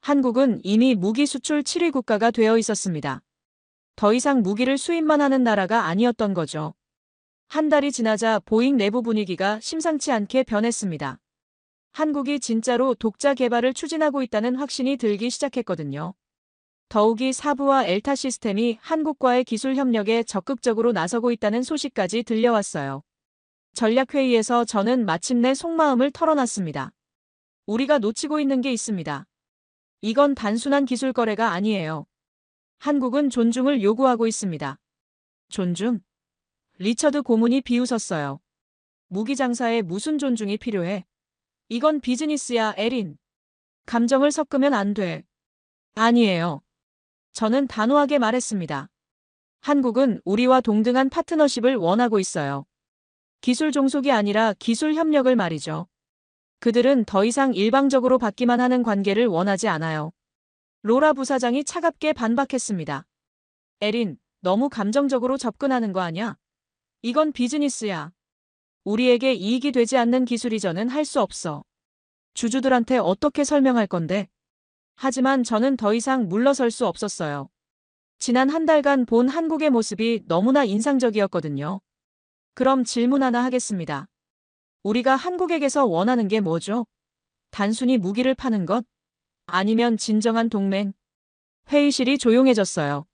한국은 이미 무기 수출 7위 국가가 되어 있었습니다. 더 이상 무기를 수입만 하는 나라가 아니었던 거죠. 한 달이 지나자 보잉 내부 분위기가 심상치 않게 변했습니다. 한국이 진짜로 독자 개발을 추진하고 있다는 확신이 들기 시작했거든요. 더욱이 사부와 엘타 시스템이 한국과의 기술 협력에 적극적으로 나서고 있다는 소식까지 들려왔어요. 전략회의에서 저는 마침내 속마음을 털어놨습니다. 우리가 놓치고 있는 게 있습니다. 이건 단순한 기술 거래가 아니에요. 한국은 존중을 요구하고 있습니다. 존중? 리처드 고문이 비웃었어요. 무기 장사에 무슨 존중이 필요해? 이건 비즈니스야, 에린. 감정을 섞으면 안 돼. 아니에요. 저는 단호하게 말했습니다. 한국은 우리와 동등한 파트너십을 원하고 있어요. 기술 종속이 아니라 기술 협력을 말이죠. 그들은 더 이상 일방적으로 받기만 하는 관계를 원하지 않아요. 로라 부사장이 차갑게 반박했습니다. 에린, 너무 감정적으로 접근하는 거 아냐? 이건 비즈니스야. 우리에게 이익이 되지 않는 기술이전은 할 수 없어. 주주들한테 어떻게 설명할 건데? 하지만 저는 더 이상 물러설 수 없었어요. 지난 한 달간 본 한국의 모습이 너무나 인상적이었거든요. 그럼 질문 하나 하겠습니다. 우리가 한국에게서 원하는 게 뭐죠? 단순히 무기를 파는 것? 아니면 진정한 동맹? 회의실이 조용해졌어요.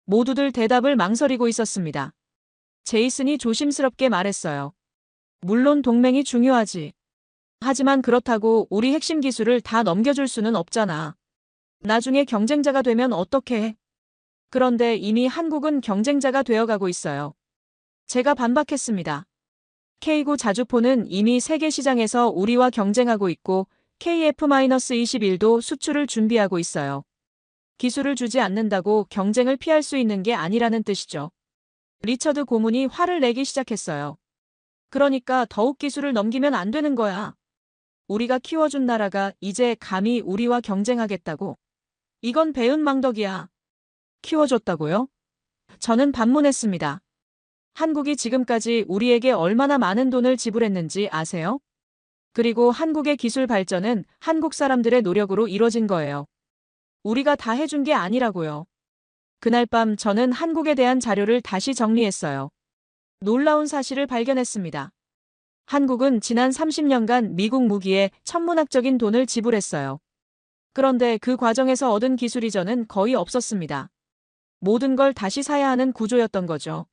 모두들 대답을 망설이고 있었습니다. 제이슨이 조심스럽게 말했어요. 물론 동맹이 중요하지. 하지만 그렇다고 우리 핵심 기술을 다 넘겨줄 수는 없잖아. 나중에 경쟁자가 되면 어떻게 해? 그런데 이미 한국은 경쟁자가 되어가고 있어요. 제가 반박했습니다. K구 자주포는 이미 세계 시장에서 우리와 경쟁하고 있고 KF-21도 수출을 준비하고 있어요. 기술을 주지 않는다고 경쟁을 피할 수 있는 게 아니라는 뜻이죠. 리처드 고문이 화를 내기 시작했어요. 그러니까 더욱 기술을 넘기면 안 되는 거야. 우리가 키워준 나라가 이제 감히 우리와 경쟁하겠다고? 이건 배은망덕이야. 키워줬다고요? 저는 반문했습니다. 한국이 지금까지 우리에게 얼마나 많은 돈을 지불했는지 아세요? 그리고 한국의 기술 발전은 한국 사람들의 노력으로 이뤄진 거예요. 우리가 다 해준 게 아니라고요. 그날 밤 저는 한국에 대한 자료를 다시 정리했어요. 놀라운 사실을 발견했습니다. 한국은 지난 30년간 미국 무기에 천문학적인 돈을 지불했어요. 그런데 그 과정에서 얻은 기술 이전은 거의 없었습니다. 모든 걸 다시 사야 하는 구조였던 거죠.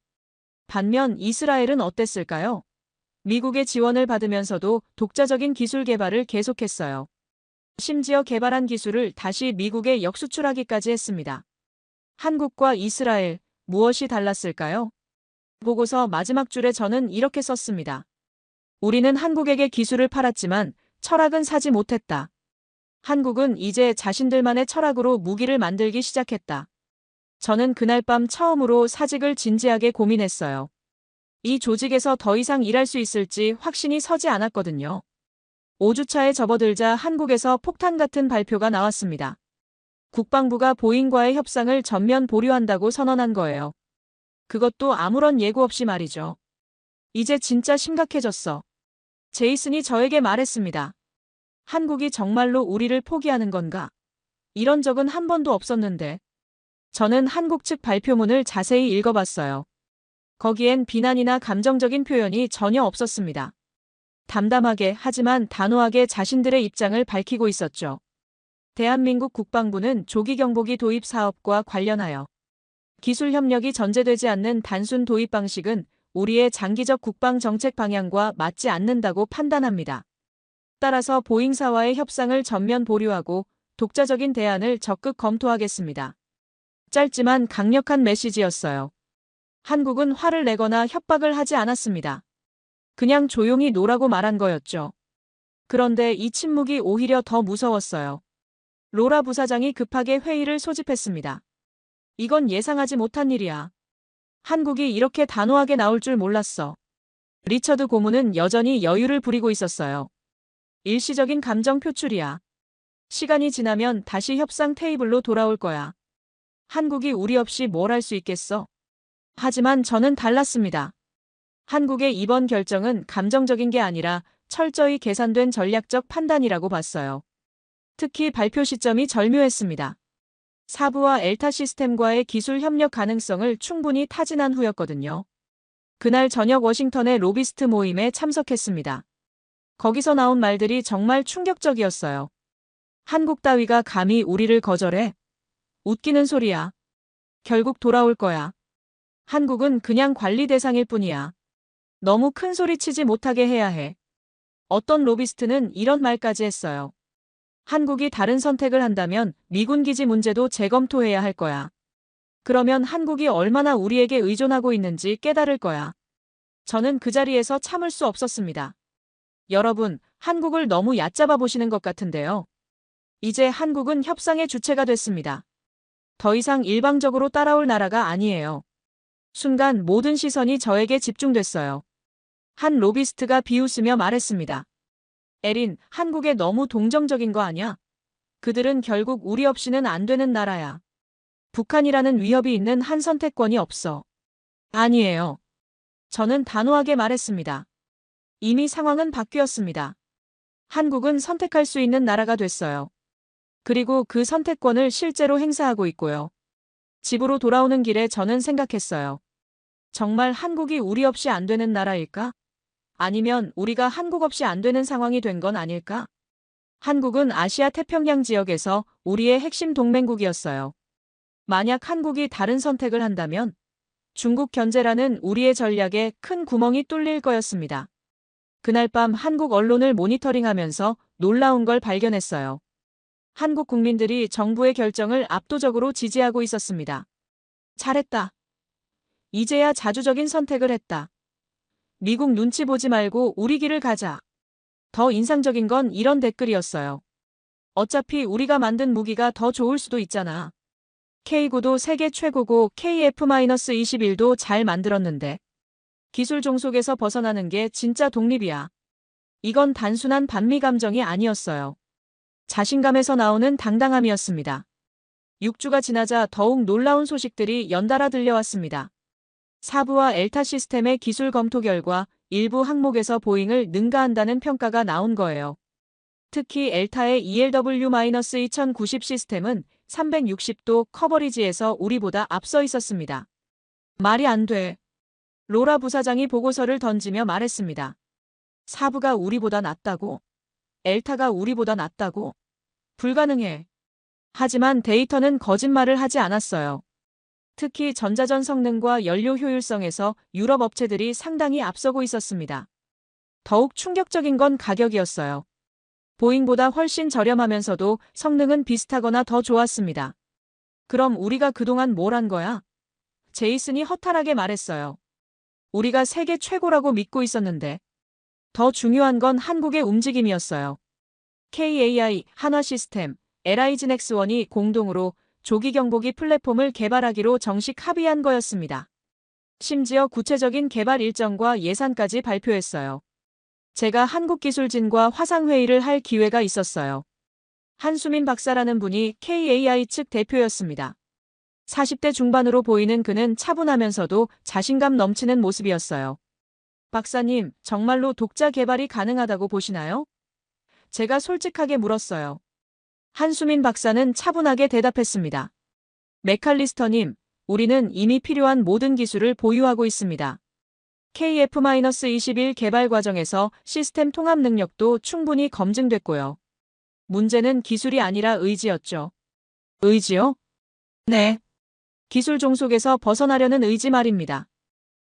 반면 이스라엘은 어땠을까요? 미국의 지원을 받으면서도 독자적인 기술 개발을 계속했어요. 심지어 개발한 기술을 다시 미국에 역수출하기까지 했습니다. 한국과 이스라엘, 무엇이 달랐을까요? 보고서 마지막 줄에 저는 이렇게 썼습니다. 우리는 한국에게 기술을 팔았지만 철학은 사지 못했다. 한국은 이제 자신들만의 철학으로 무기를 만들기 시작했다. 저는 그날 밤 처음으로 사직을 진지하게 고민했어요. 이 조직에서 더 이상 일할 수 있을지 확신이 서지 않았거든요. 5주차에 접어들자 한국에서 폭탄 같은 발표가 나왔습니다. 국방부가 보잉과의 협상을 전면 보류한다고 선언한 거예요. 그것도 아무런 예고 없이 말이죠. 이제 진짜 심각해졌어. 제이슨이 저에게 말했습니다. 한국이 정말로 우리를 포기하는 건가? 이런 적은 한 번도 없었는데. 저는 한국 측 발표문을 자세히 읽어봤어요. 거기엔 비난이나 감정적인 표현이 전혀 없었습니다. 담담하게 하지만 단호하게 자신들의 입장을 밝히고 있었죠. 대한민국 국방부는 조기경보기 도입 사업과 관련하여 기술 협력이 전제되지 않는 단순 도입 방식은 우리의 장기적 국방 정책 방향과 맞지 않는다고 판단합니다. 따라서 보잉사와의 협상을 전면 보류하고 독자적인 대안을 적극 검토하겠습니다. 짧지만 강력한 메시지였어요. 한국은 화를 내거나 협박을 하지 않았습니다. 그냥 조용히 노라고 말한 거였죠. 그런데 이 침묵이 오히려 더 무서웠어요. 로라 부사장이 급하게 회의를 소집했습니다. 이건 예상하지 못한 일이야. 한국이 이렇게 단호하게 나올 줄 몰랐어. 리처드 고문은 여전히 여유를 부리고 있었어요. 일시적인 감정 표출이야. 시간이 지나면 다시 협상 테이블로 돌아올 거야. 한국이 우리 없이 뭘 할 수 있겠어? 하지만 저는 달랐습니다. 한국의 이번 결정은 감정적인 게 아니라 철저히 계산된 전략적 판단이라고 봤어요. 특히 발표 시점이 절묘했습니다. 사부와 엘타 시스템과의 기술 협력 가능성을 충분히 타진한 후였거든요. 그날 저녁 워싱턴의 로비스트 모임에 참석했습니다. 거기서 나온 말들이 정말 충격적이었어요. 한국 따위가 감히 우리를 거절해? 웃기는 소리야. 결국 돌아올 거야. 한국은 그냥 관리 대상일 뿐이야. 너무 큰 소리 치지 못하게 해야 해. 어떤 로비스트는 이런 말까지 했어요. 한국이 다른 선택을 한다면 미군 기지 문제도 재검토해야 할 거야. 그러면 한국이 얼마나 우리에게 의존하고 있는지 깨달을 거야. 저는 그 자리에서 참을 수 없었습니다. 여러분, 한국을 너무 얕잡아 보시는 것 같은데요. 이제 한국은 협상의 주체가 됐습니다. 더 이상 일방적으로 따라올 나라가 아니에요. 순간 모든 시선이 저에게 집중됐어요. 한 로비스트가 비웃으며 말했습니다. 에린, 한국에 너무 동정적인 거 아냐? 그들은 결국 우리 없이는 안 되는 나라야. 북한이라는 위협이 있는 한 선택권이 없어. 아니에요. 저는 단호하게 말했습니다. 이미 상황은 바뀌었습니다. 한국은 선택할 수 있는 나라가 됐어요. 그리고 그 선택권을 실제로 행사하고 있고요. 집으로 돌아오는 길에 저는 생각했어요. 정말 한국이 우리 없이 안 되는 나라일까? 아니면 우리가 한국 없이 안 되는 상황이 된 건 아닐까? 한국은 아시아 태평양 지역에서 우리의 핵심 동맹국이었어요. 만약 한국이 다른 선택을 한다면 중국 견제라는 우리의 전략에 큰 구멍이 뚫릴 거였습니다. 그날 밤 한국 언론을 모니터링하면서 놀라운 걸 발견했어요. 한국 국민들이 정부의 결정을 압도적으로 지지하고 있었습니다. 잘했다. 이제야 자주적인 선택을 했다. 미국 눈치 보지 말고 우리 길을 가자. 더 인상적인 건 이런 댓글이었어요. 어차피 우리가 만든 무기가 더 좋을 수도 있잖아. K9도 세계 최고고 KF-21도 잘 만들었는데. 기술 종속에서 벗어나는 게 진짜 독립이야. 이건 단순한 반미 감정이 아니었어요. 자신감에서 나오는 당당함이었습니다. 6주가 지나자 더욱 놀라운 소식들이 연달아 들려왔습니다. 사부와 엘타 시스템의 기술 검토 결과 일부 항목에서 보잉을 능가한다는 평가가 나온 거예요. 특히 엘타의 ELW-2090 시스템은 360도 커버리지에서 우리보다 앞서 있었습니다. 말이 안 돼. 로라 부사장이 보고서를 던지며 말했습니다. 사부가 우리보다 낫다고? 엘타가 우리보다 낫다고? 불가능해. 하지만 데이터는 거짓말을 하지 않았어요. 특히 전자전 성능과 연료 효율성에서 유럽 업체들이 상당히 앞서고 있었습니다. 더욱 충격적인 건 가격이었어요. 보잉보다 훨씬 저렴하면서도 성능은 비슷하거나 더 좋았습니다. 그럼 우리가 그동안 뭘 한 거야? 제이슨이 허탈하게 말했어요. 우리가 세계 최고라고 믿고 있었는데. 더 중요한 건 한국의 움직임이었어요. KAI, 한화시스템, LIG넥스원이 공동으로 조기경보기 플랫폼을 개발하기로 정식 합의한 거였습니다. 심지어 구체적인 개발 일정과 예산까지 발표했어요. 제가 한국기술진과 화상회의를 할 기회가 있었어요. 한수민 박사라는 분이 KAI 측 대표였습니다. 40대 중반으로 보이는 그는 차분하면서도 자신감 넘치는 모습이었어요. 박사님, 정말로 독자 개발이 가능하다고 보시나요? 제가 솔직하게 물었어요. 한수민 박사는 차분하게 대답했습니다. 맥칼리스터님, 우리는 이미 필요한 모든 기술을 보유하고 있습니다. KF-21 개발 과정에서 시스템 통합 능력도 충분히 검증됐고요. 문제는 기술이 아니라 의지였죠. 의지요? 네. 기술 종속에서 벗어나려는 의지 말입니다.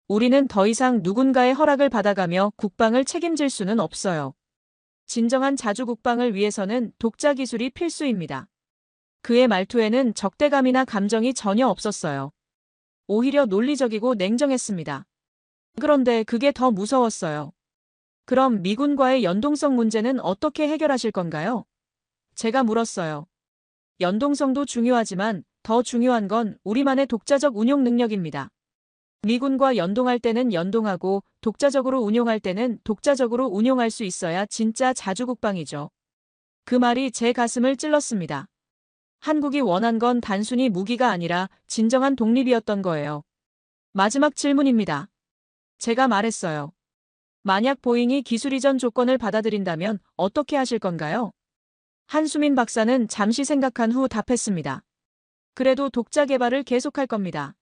우리는 더 이상 누군가의 허락을 받아가며 국방을 책임질 수는 없어요. 진정한 자주 국방을 위해서는 독자 기술이 필수입니다. 그의 말투에는 적대감이나 감정이 전혀 없었어요. 오히려 논리적이고 냉정했습니다. 그런데 그게 더 무서웠어요. 그럼 미군과의 연동성 문제는 어떻게 해결하실 건가요? 제가 물었어요. 연동성도 중요하지만 더 중요한 건 우리만의 독자적 운용 능력입니다. 미군과 연동할 때는 연동하고 독자적으로 운용할 때는 독자적으로 운용할 수 있어야 진짜 자주국방이죠. 그 말이 제 가슴을 찔렀습니다. 한국이 원한 건 단순히 무기가 아니라 진정한 독립이었던 거예요. 마지막 질문입니다. 제가 말했어요. 만약 보잉이 기술 이전 조건을 받아들인다면 어떻게 하실 건가요? 한수민 박사는 잠시 생각한 후 답했습니다. 그래도 독자 개발을 계속할 겁니다.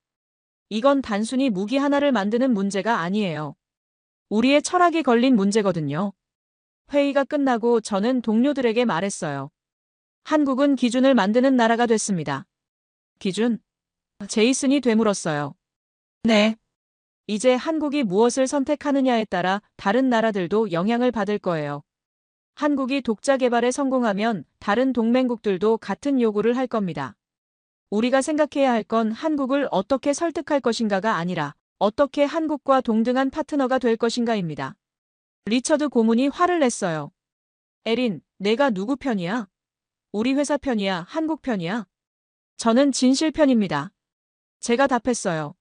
이건 단순히 무기 하나를 만드는 문제가 아니에요. 우리의 철학이 걸린 문제거든요. 회의가 끝나고 저는 동료들에게 말했어요. 한국은 기준을 만드는 나라가 됐습니다. 기준? 제이슨이 되물었어요. 네. 이제 한국이 무엇을 선택하느냐에 따라 다른 나라들도 영향을 받을 거예요. 한국이 독자 개발에 성공하면 다른 동맹국들도 같은 요구를 할 겁니다. 우리가 생각해야 할 건 한국을 어떻게 설득할 것인가가 아니라 어떻게 한국과 동등한 파트너가 될 것인가입니다. 리처드 고문이 화를 냈어요. 에린, 내가 누구 편이야? 우리 회사 편이야, 한국 편이야? 저는 진실 편입니다. 제가 답했어요.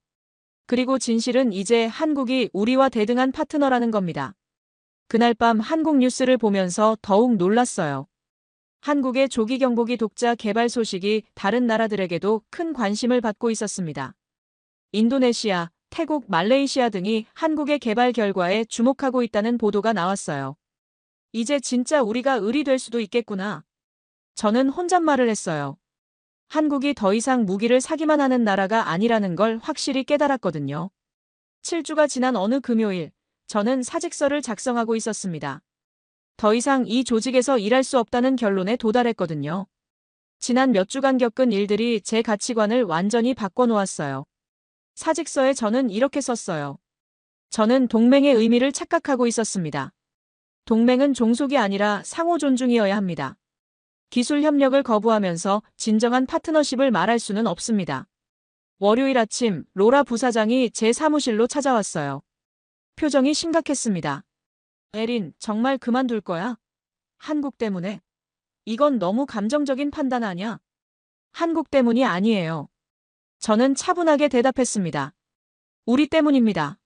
그리고 진실은 이제 한국이 우리와 대등한 파트너라는 겁니다. 그날 밤 한국 뉴스를 보면서 더욱 놀랐어요. 한국의 조기경보기 독자 개발 소식이 다른 나라들에게도 큰 관심을 받고 있었습니다. 인도네시아, 태국, 말레이시아 등이 한국의 개발 결과에 주목하고 있다는 보도가 나왔어요. 이제 진짜 우리가 을이 될 수도 있겠구나. 저는 혼잣말을 했어요. 한국이 더 이상 무기를 사기만 하는 나라가 아니라는 걸 확실히 깨달았거든요. 7주가 지난 어느 금요일, 저는 사직서를 작성하고 있었습니다. 더 이상 이 조직에서 일할 수 없다는 결론에 도달했거든요. 지난 몇 주간 겪은 일들이 제 가치관을 완전히 바꿔놓았어요. 사직서에 저는 이렇게 썼어요. 저는 동맹의 의미를 착각하고 있었습니다. 동맹은 종속이 아니라 상호 존중이어야 합니다. 기술 협력을 거부하면서 진정한 파트너십을 말할 수는 없습니다. 월요일 아침 로라 부사장이 제 사무실로 찾아왔어요. 표정이 심각했습니다. 에린, 정말 그만둘 거야? 한국 때문에? 이건 너무 감정적인 판단 아니야? 한국 때문이 아니에요. 저는 차분하게 대답했습니다. 우리 때문입니다.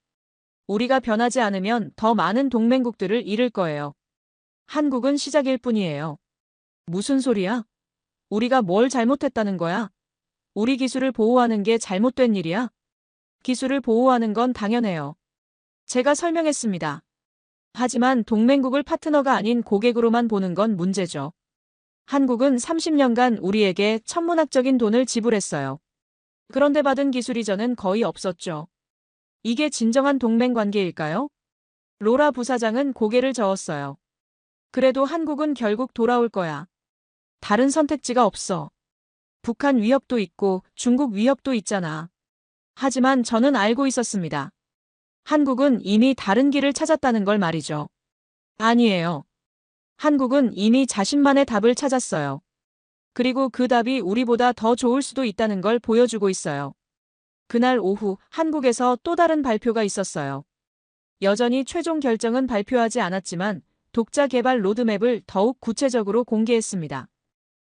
우리가 변하지 않으면 더 많은 동맹국들을 잃을 거예요. 한국은 시작일 뿐이에요. 무슨 소리야? 우리가 뭘 잘못했다는 거야? 우리 기술을 보호하는 게 잘못된 일이야? 기술을 보호하는 건 당연해요. 제가 설명했습니다. 하지만 동맹국을 파트너가 아닌 고객으로만 보는 건 문제죠. 한국은 30년간 우리에게 천문학적인 돈을 지불했어요. 그런데 받은 기술 이전은 거의 없었죠. 이게 진정한 동맹 관계일까요? 로라 부사장은 고개를 저었어요. 그래도 한국은 결국 돌아올 거야. 다른 선택지가 없어. 북한 위협도 있고 중국 위협도 있잖아. 하지만 저는 알고 있었습니다. 한국은 이미 다른 길을 찾았다는 걸 말이죠. 아니에요. 한국은 이미 자신만의 답을 찾았어요. 그리고 그 답이 우리보다 더 좋을 수도 있다는 걸 보여주고 있어요. 그날 오후 한국에서 또 다른 발표가 있었어요. 여전히 최종 결정은 발표하지 않았지만 독자 개발 로드맵을 더욱 구체적으로 공개했습니다.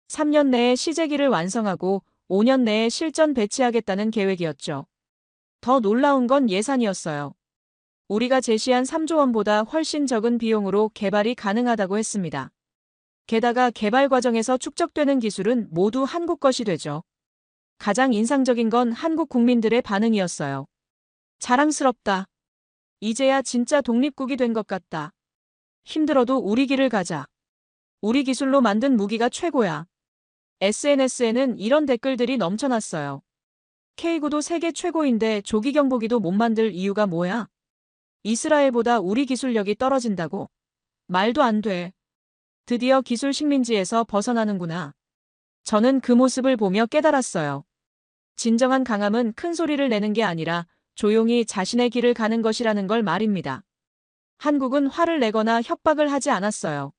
3년 내에 시제기를 완성하고 5년 내에 실전 배치하겠다는 계획이었죠. 더 놀라운 건 예산이었어요. 우리가 제시한 3조 원보다 훨씬 적은 비용으로 개발이 가능하다고 했습니다. 게다가 개발 과정에서 축적되는 기술은 모두 한국 것이 되죠. 가장 인상적인 건 한국 국민들의 반응이었어요. 자랑스럽다. 이제야 진짜 독립국이 된 것 같다. 힘들어도 우리 길을 가자. 우리 기술로 만든 무기가 최고야. SNS에는 이런 댓글들이 넘쳐났어요. K9도 세계 최고인데 조기 경보기도 못 만들 이유가 뭐야? 이스라엘보다 우리 기술력이 떨어진다고? 말도 안 돼. 드디어 기술 식민지에서 벗어나는구나. 저는 그 모습을 보며 깨달았어요. 진정한 강함은 큰 소리를 내는 게 아니라 조용히 자신의 길을 가는 것이라는 걸 말입니다. 한국은 화를 내거나 협박을 하지 않았어요.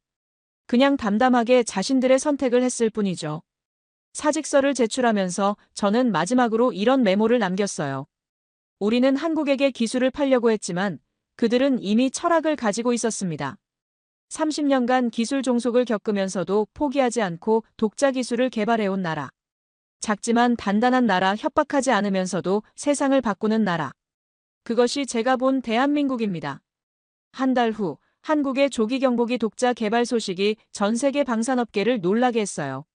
그냥 담담하게 자신들의 선택을 했을 뿐이죠. 사직서를 제출하면서 저는 마지막으로 이런 메모를 남겼어요. 우리는 한국에게 기술을 팔려고 했지만 그들은 이미 철학을 가지고 있었습니다. 30년간 기술 종속을 겪으면서도 포기하지 않고 독자 기술을 개발해온 나라. 작지만 단단한 나라, 협박하지 않으면서도 세상을 바꾸는 나라. 그것이 제가 본 대한민국입니다. 한 달 후 한국의 조기 경보기 독자 개발 소식이 전 세계 방산업계를 놀라게 했어요.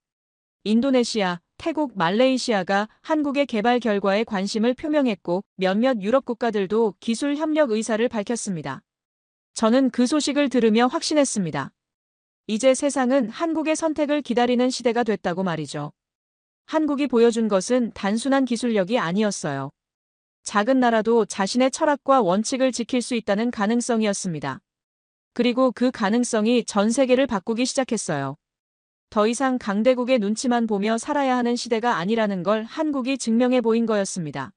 인도네시아, 태국, 말레이시아가 한국의 개발 결과에 관심을 표명했고 몇몇 유럽 국가들도 기술 협력 의사를 밝혔습니다. 저는 그 소식을 들으며 확신했습니다. 이제 세상은 한국의 선택을 기다리는 시대가 됐다고 말이죠. 한국이 보여준 것은 단순한 기술력이 아니었어요. 작은 나라도 자신의 철학과 원칙을 지킬 수 있다는 가능성이었습니다. 그리고 그 가능성이 전 세계를 바꾸기 시작했어요. 더 이상 강대국의 눈치만 보며 살아야 하는 시대가 아니라는 걸 한국이 증명해 보인 거였습니다.